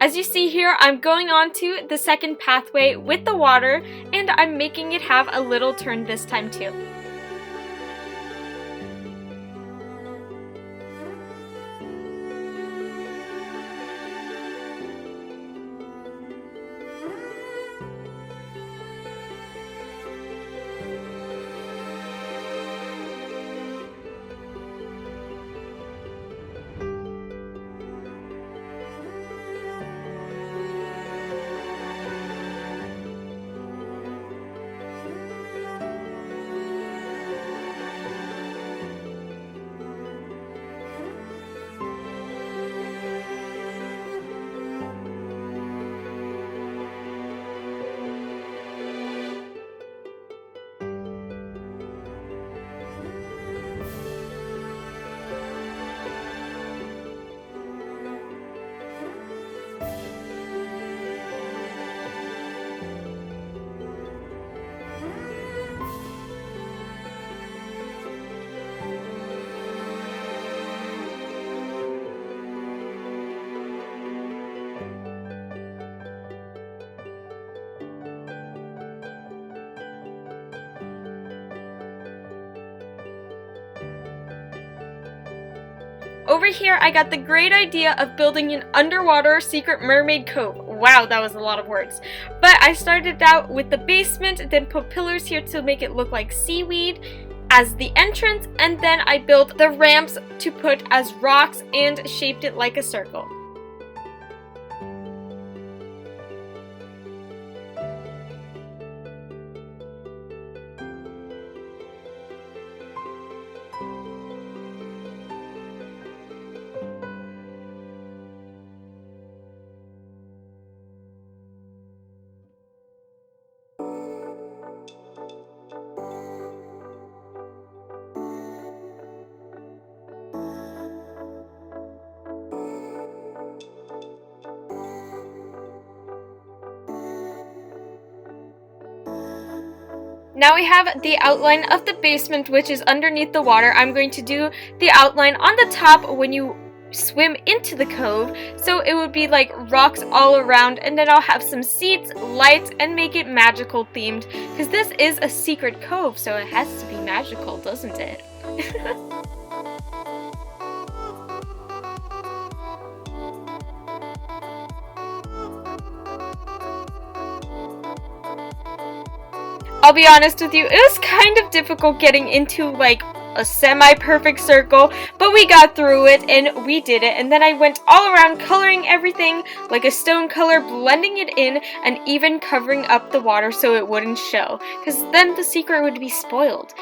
As you see here, I'm going on to the second pathway with the water, and I'm making it have a little turn this time too. Over here, I got the great idea of building an underwater secret mermaid cove. Wow, that was a lot of words. But I started out with the basement, then put pillars here to make it look like seaweed as the entrance, and then I built the ramps to put as rocks and shaped it like a circle. Now we have the outline of the basement, which is underneath the water. I'm going to do the outline on the top when you swim into the cove, so it would be like rocks all around, and then I'll have some seats, lights, and make it magical themed, because this is a secret cove, so it has to be magical, doesn't it? I'll be honest with you, it was kind of difficult getting into like a semi-perfect circle, but we got through it and we did it. And then I went all around coloring everything like a stone color, blending it in, and even covering up the water so it wouldn't show, because then the secret would be spoiled.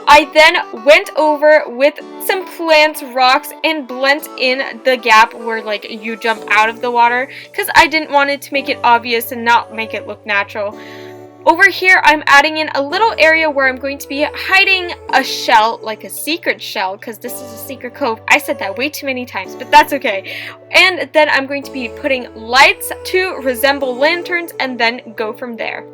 I then went over with some plants, rocks, and blent in the gap where like you jump out of the water, because I didn't want it to make it obvious and not make it look natural. Over here, I'm adding in a little area where I'm going to be hiding a shell, like a secret shell, because this is a secret cove. I said that way too many times, but that's okay. And then I'm going to be putting lights to resemble lanterns and then go from there.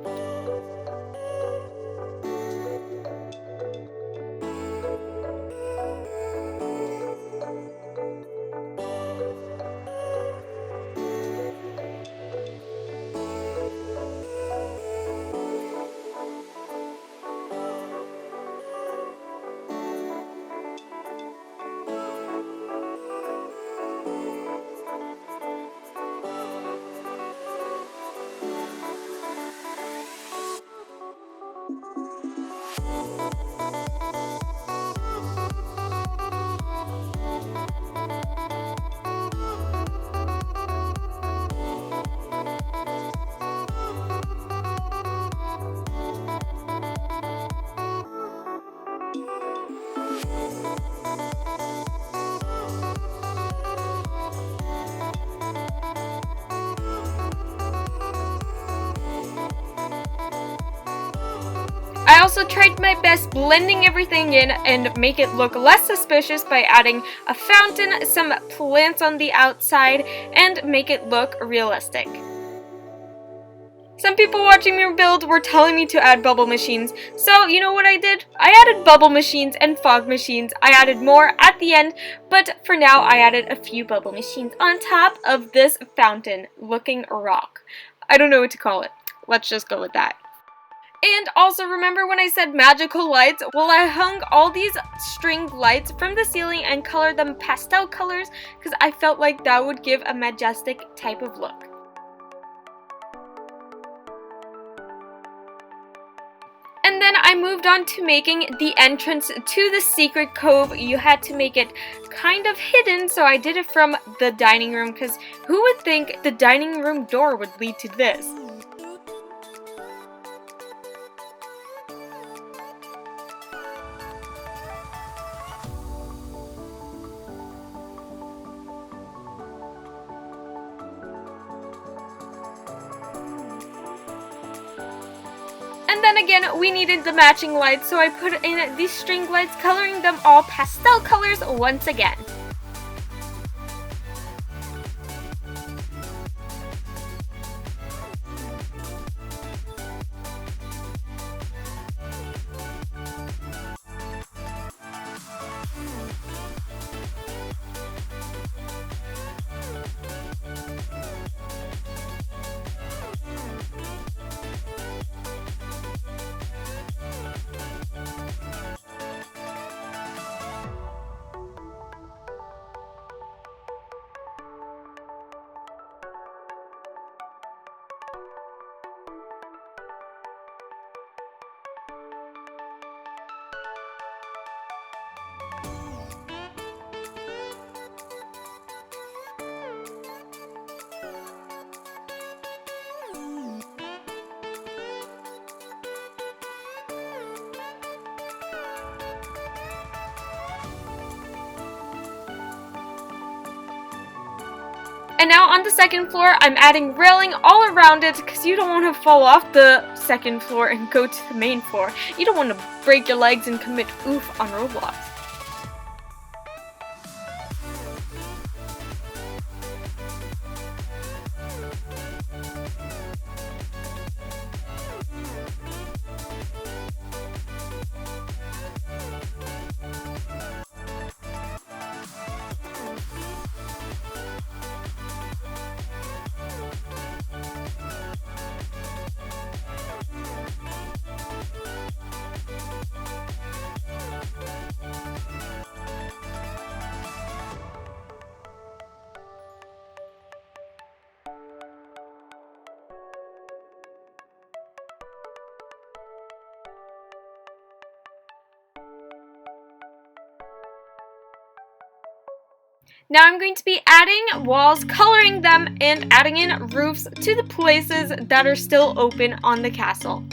I also tried my best blending everything in and make it look less suspicious by adding a fountain, some plants on the outside, and make it look realistic. Some people watching me build were telling me to add bubble machines, so you know what I did? I added bubble machines and fog machines. I added more at the end, but for now I added a few bubble machines on top of this fountain looking rock. I don't know what to call it. Let's just go with that. And also, remember when I said magical lights? Well, I hung all these string lights from the ceiling and colored them pastel colors because I felt like that would give a majestic type of look. And then I moved on to making the entrance to the secret cove. You had to make it kind of hidden, so I did it from the dining room, because who would think the dining room door would lead to this? And then again, we needed the matching lights, so I put in these string lights, coloring them all pastel colors once again. And now on the second floor, I'm adding railing all around it because you don't want to fall off the second floor and go to the main floor. You don't want to break your legs and commit oof on Roblox. Now I'm going to be adding walls, coloring them, and adding in roofs to the places that are still open on the castle.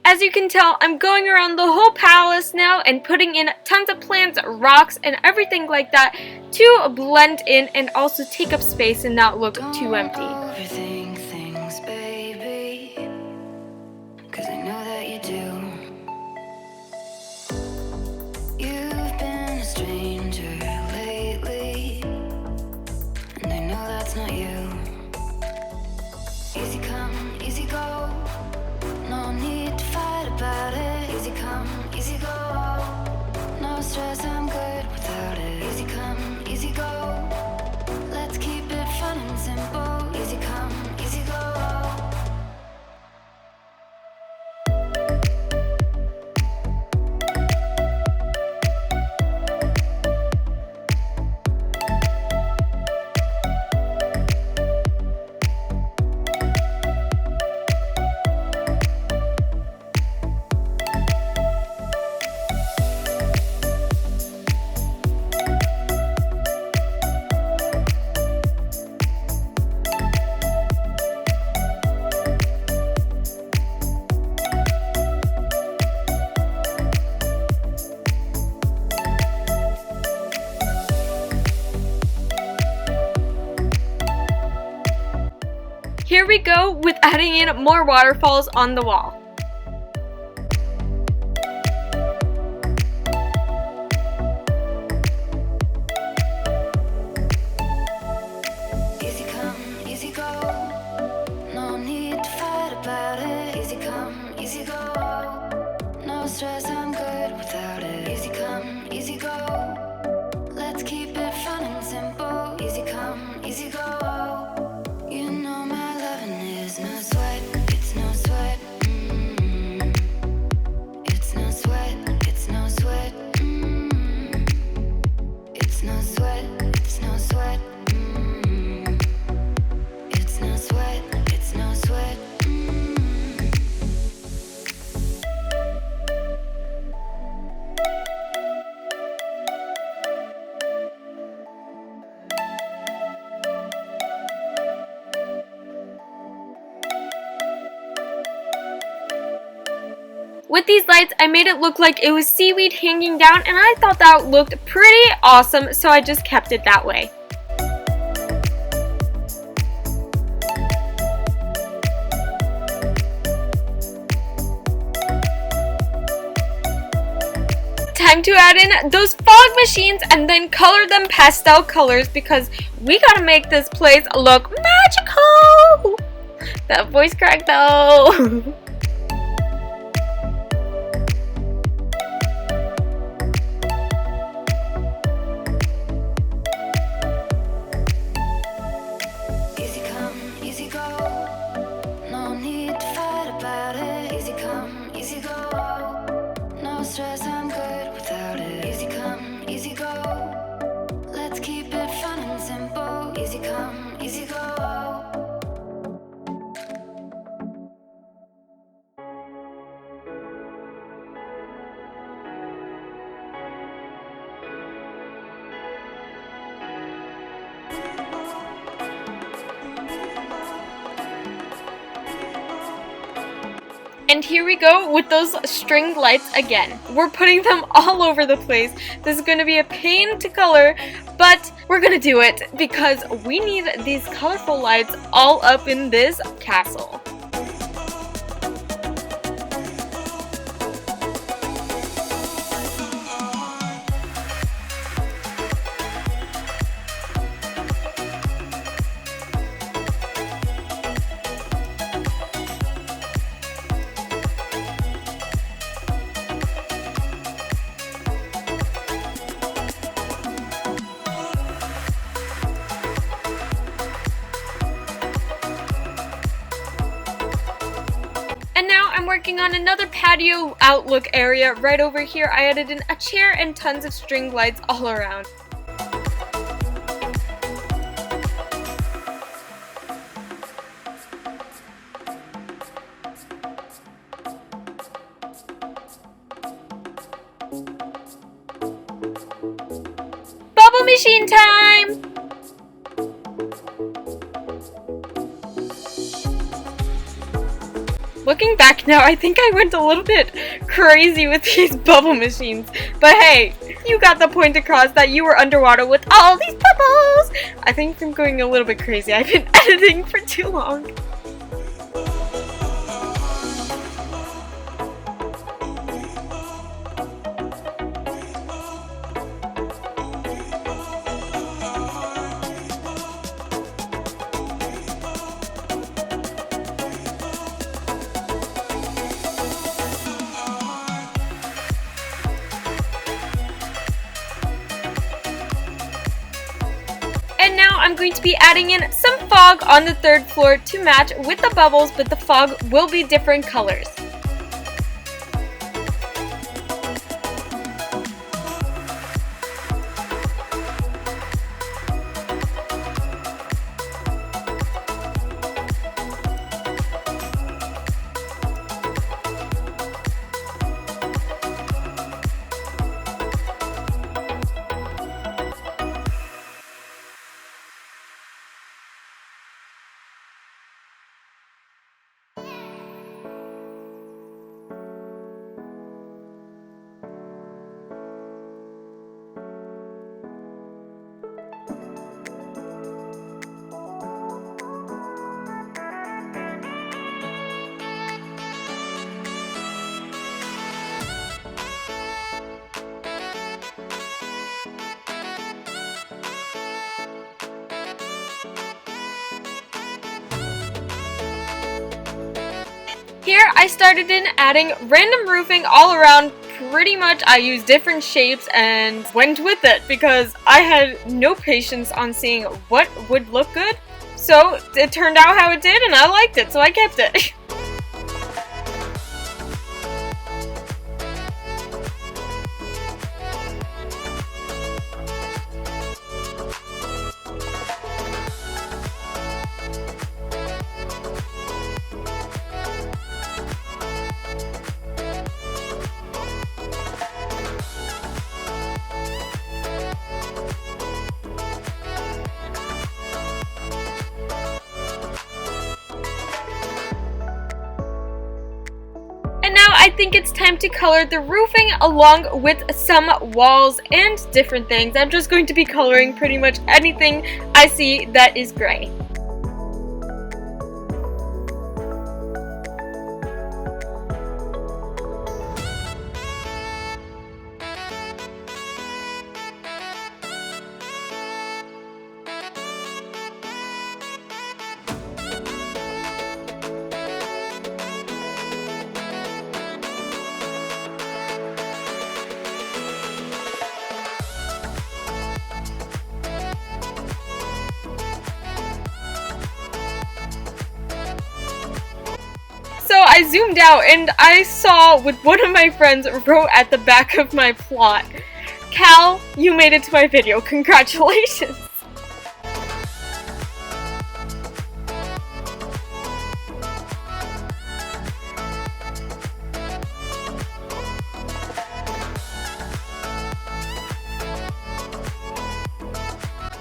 As you can tell, I'm going around the whole palace now and putting in tons of plants, rocks, and everything like that to blend in and also take up space and not look too empty. Overthink things, baby, 'cause I know that you do. You've been a stranger lately, and I know that's not you. Easy come, easy go. No need to fight about it. Easy come, easy go. No stress, I'm good without it. Easy come, easy go. Let's keep it fun and simple. Easy come, easy go. Here we go with adding in more waterfalls on the wall. Easy come, easy go. No need to fight about it. Easy come, easy go. No stress, I'm good without it. Easy come, easy go. Let's keep it fun and simple. Easy come, easy easy go. You know my loving is no sweat, it's no sweat. It's no sweat, it's no sweat. It's no sweat, it's no sweat. It's no sweat, it's no sweat. With these lights, I made it look like it was seaweed hanging down, and I thought that looked pretty awesome, so I just kept it that way. Time to add in those fog machines and then color them pastel colors because we gotta make this place look magical! That voice crack though! Easy come, easy go. No need to fight about it. Easy come, easy go. No stress, I'm good without it. Easy come, easy go. Let's keep it fun and simple. Easy come, easy go. And here we go with those string lights again. We're putting them all over the place. This is going to be a pain to color, but we're going to do it because we need these colorful lights all up in this castle. And now I'm working on another patio outlook area right over here. I added in a chair and tons of string lights all around. Bubble machine time! Looking back now, I think I went a little bit crazy with these bubble machines. But hey, you got the point across that you were underwater with all these bubbles! I think I'm going a little bit crazy. I've been editing for too long. And now I'm going to be adding in some fog on the third floor to match with the bubbles, but the fog will be different colors. Here I started in adding random roofing all around pretty much I used different shapes and went with it because I had no patience on seeing what would look good. So it turned out how it did and I liked it, so I kept it. And now I think it's time to color the roofing along with some walls and different things. I'm just going to be coloring pretty much anything I see that is gray. So I zoomed out and I saw what one of my friends wrote at the back of my plot. Cal, you made it to my video. Congratulations!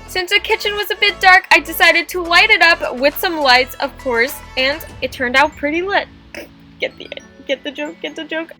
Since the kitchen was a bit dark, I decided to light it up with some lights, of course, and it turned out pretty lit. Get the joke, get the joke.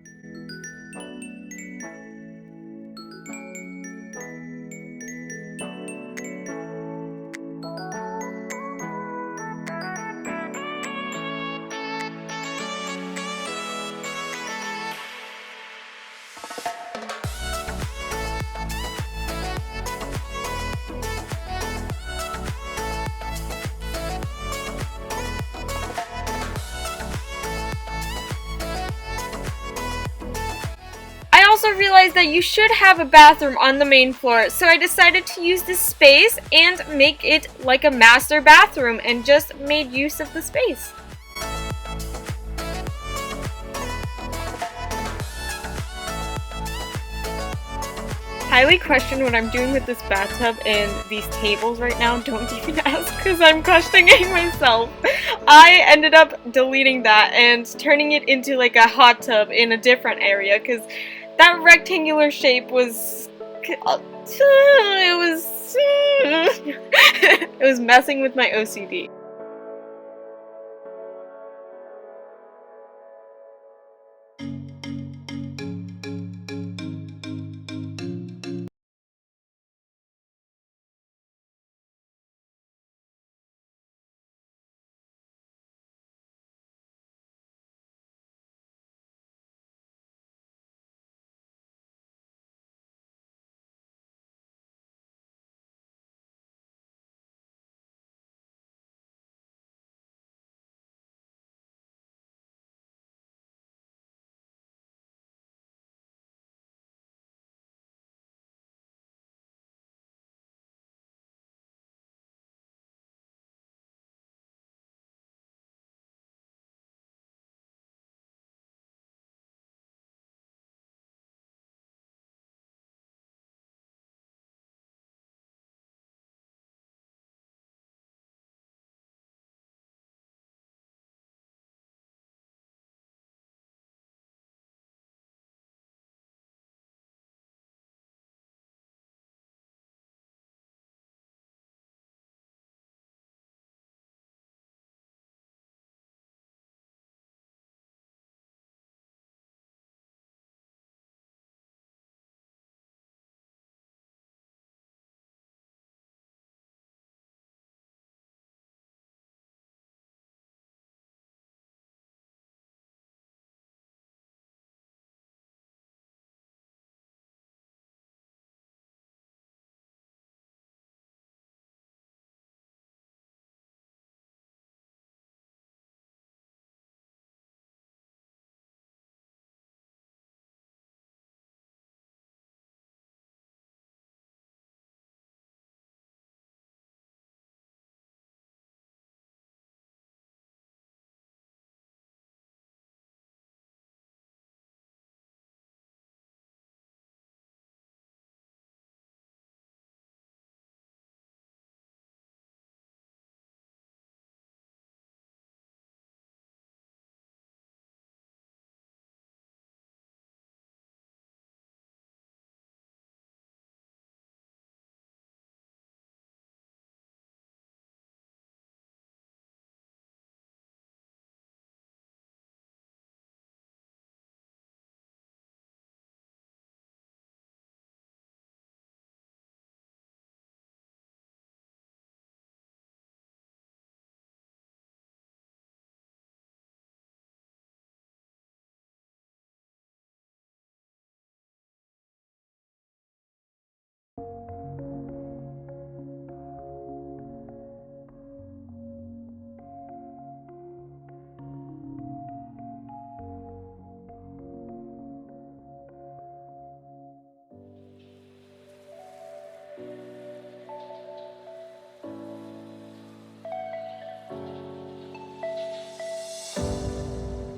I also realized that you should have a bathroom on the main floor, so I decided to use this space and make it like a master bathroom and just made use of the space. Highly question what I'm doing with this bathtub and these tables right now. Don't even ask because I'm questioning myself. I ended up deleting that and turning it into like a hot tub in a different area because that rectangular shape was it was messing with my OCD.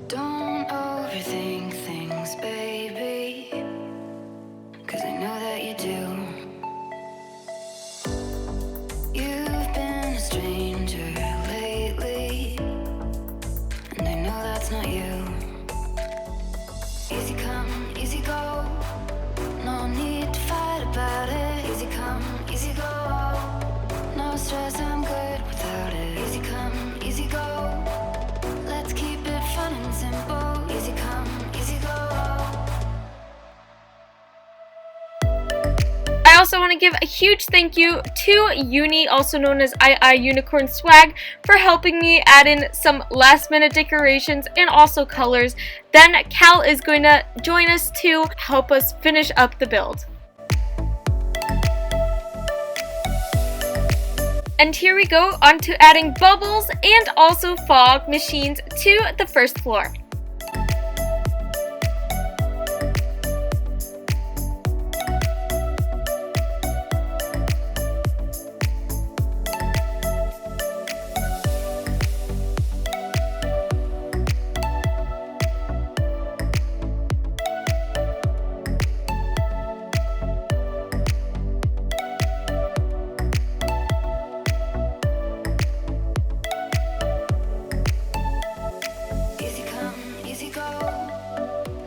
Don't overthink things, baby, 'cause I know that you do. You've been a stranger lately, and I know that's not you. Easy come, easy go, no need to fight about it. Easy come, easy go, no stress, I'm good without it. Easy come, easy go, let's keep it fun and simple. Easy come, easy go. I also want to give a huge thank you to Uni, also known as II Unicorn Swag, for helping me add in some last minute decorations and also colors. Then Cal is going to join us to help us finish up the build. And here we go on to adding bubbles and also fog machines to the first floor. Easy come, easy go,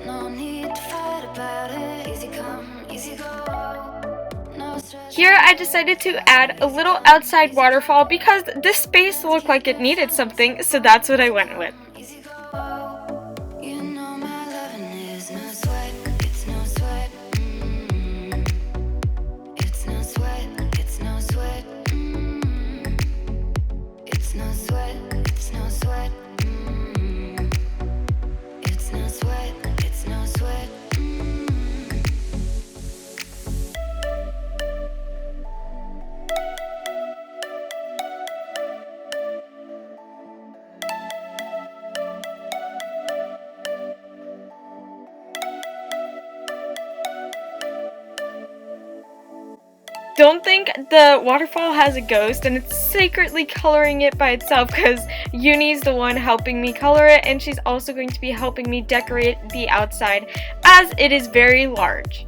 no need to fight about it. Easy come, easy go, no stress. Here I decided to add a little outside waterfall because this space looked like it needed something, so that's what I went with. Easy go, you know my loving is no sweat, it's no sweat. It's no sweat, it's no sweat. It's no sweat, it's no sweat. It's no sweat, it's no sweat. Don't think the waterfall has a ghost and it's secretly coloring it by itself, because Uni's the one helping me color it, and she's also going to be helping me decorate the outside as it is very large.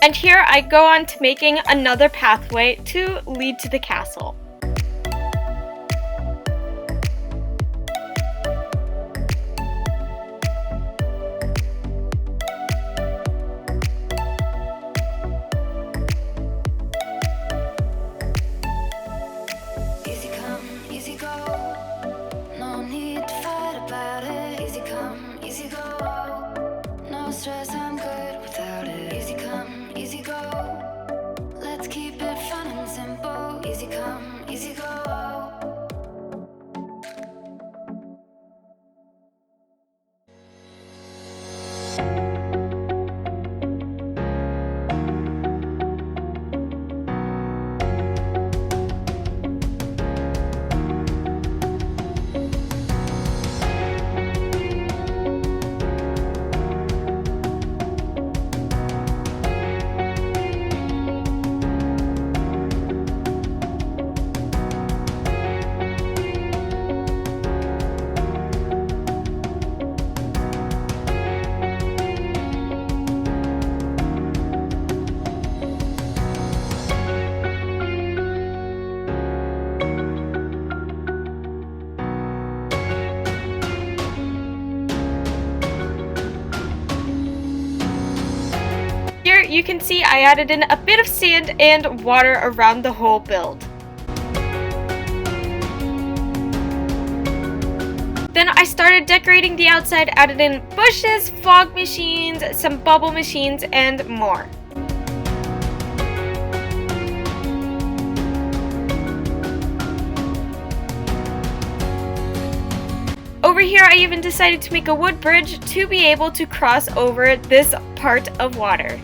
And here I go on to making another pathway to lead to the castle. Easy come, easy go, no need to fight about it. Easy come, easy go, no stress, I'm good without it. Easy come, easy go, let's keep it fun and simple. Easy come, easy go. Here you can see I added in a bit of sand and water around the whole build. Then I started decorating the outside, added in bushes, fog machines, some bubble machines, and more. Over over here, I even decided to make a wood bridge to be able to cross over this part of water.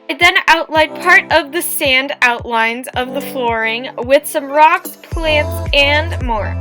I then outlined part of the sand outlines of the flooring with some rocks, plants, and more.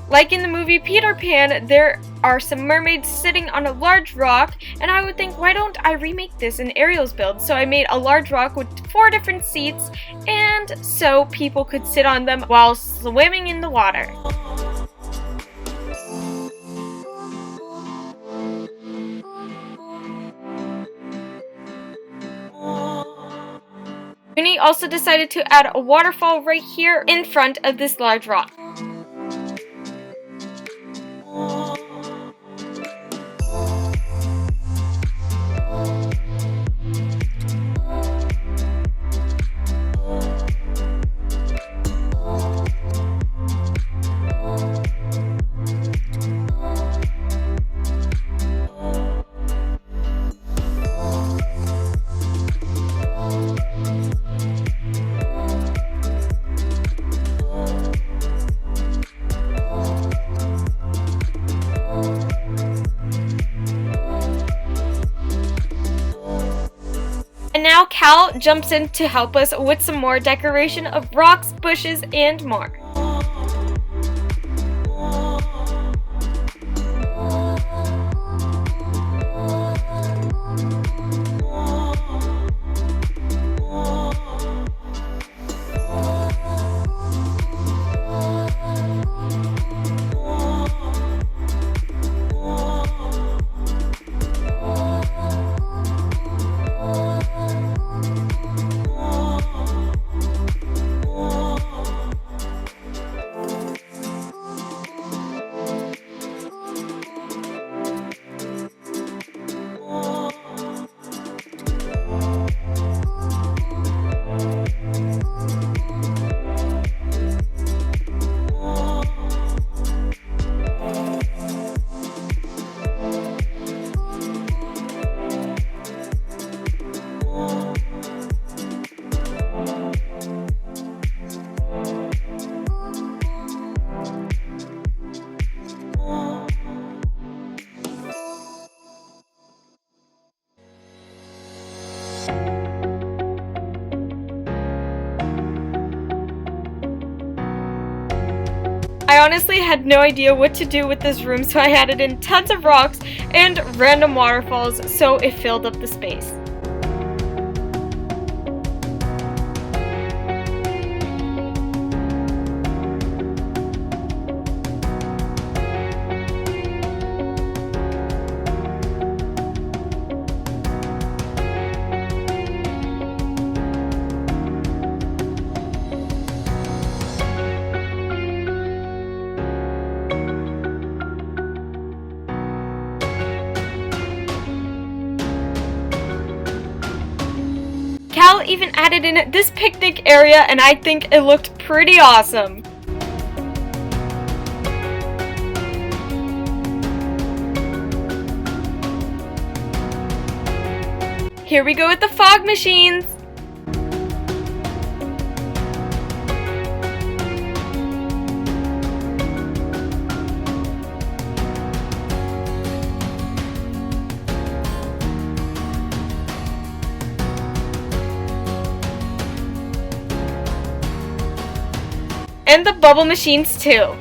Like in the movie Peter Pan, there are some mermaids sitting on a large rock, and I would think, why don't I remake this in Ariel's build? So I made a large rock with 4 different seats, and so people could sit on them while swimming in the water. Uni also decided to add a waterfall right here in front of this large rock. And now Cal jumps in to help us with some more decoration of rocks, bushes, and more. I honestly had no idea what to do with this room, so I added in tons of rocks and random waterfalls so it filled up the space. Al even added in this picnic area, and I think it looked pretty awesome. Here we go with the fog machines. And the bubble machines too.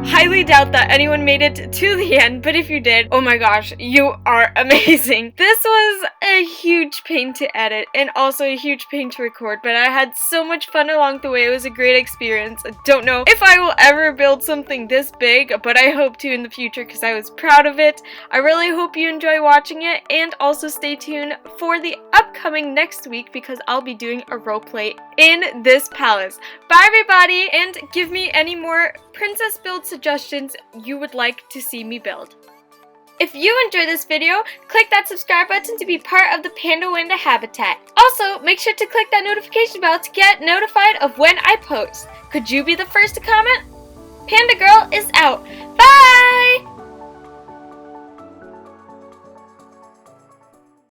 Highly doubt that anyone made it to the end, but if you did, oh my gosh, you are amazing. This was a huge pain to edit and also a huge pain to record, but I had so much fun along the way. It was a great experience. I don't know if I will ever build something this big, but I hope to in the future because I was proud of it. I really hope you enjoy watching it, and also stay tuned for the upcoming next week because I'll be doing a roleplay in this palace. Bye everybody, and give me any more princess build suggestions you would like to see me build. If you enjoyed this video, click that subscribe button to be part of the Panda Wanda habitat. Also, make sure to click that notification bell to get notified of when I post. Could you be the first to comment? PandaGirl is out.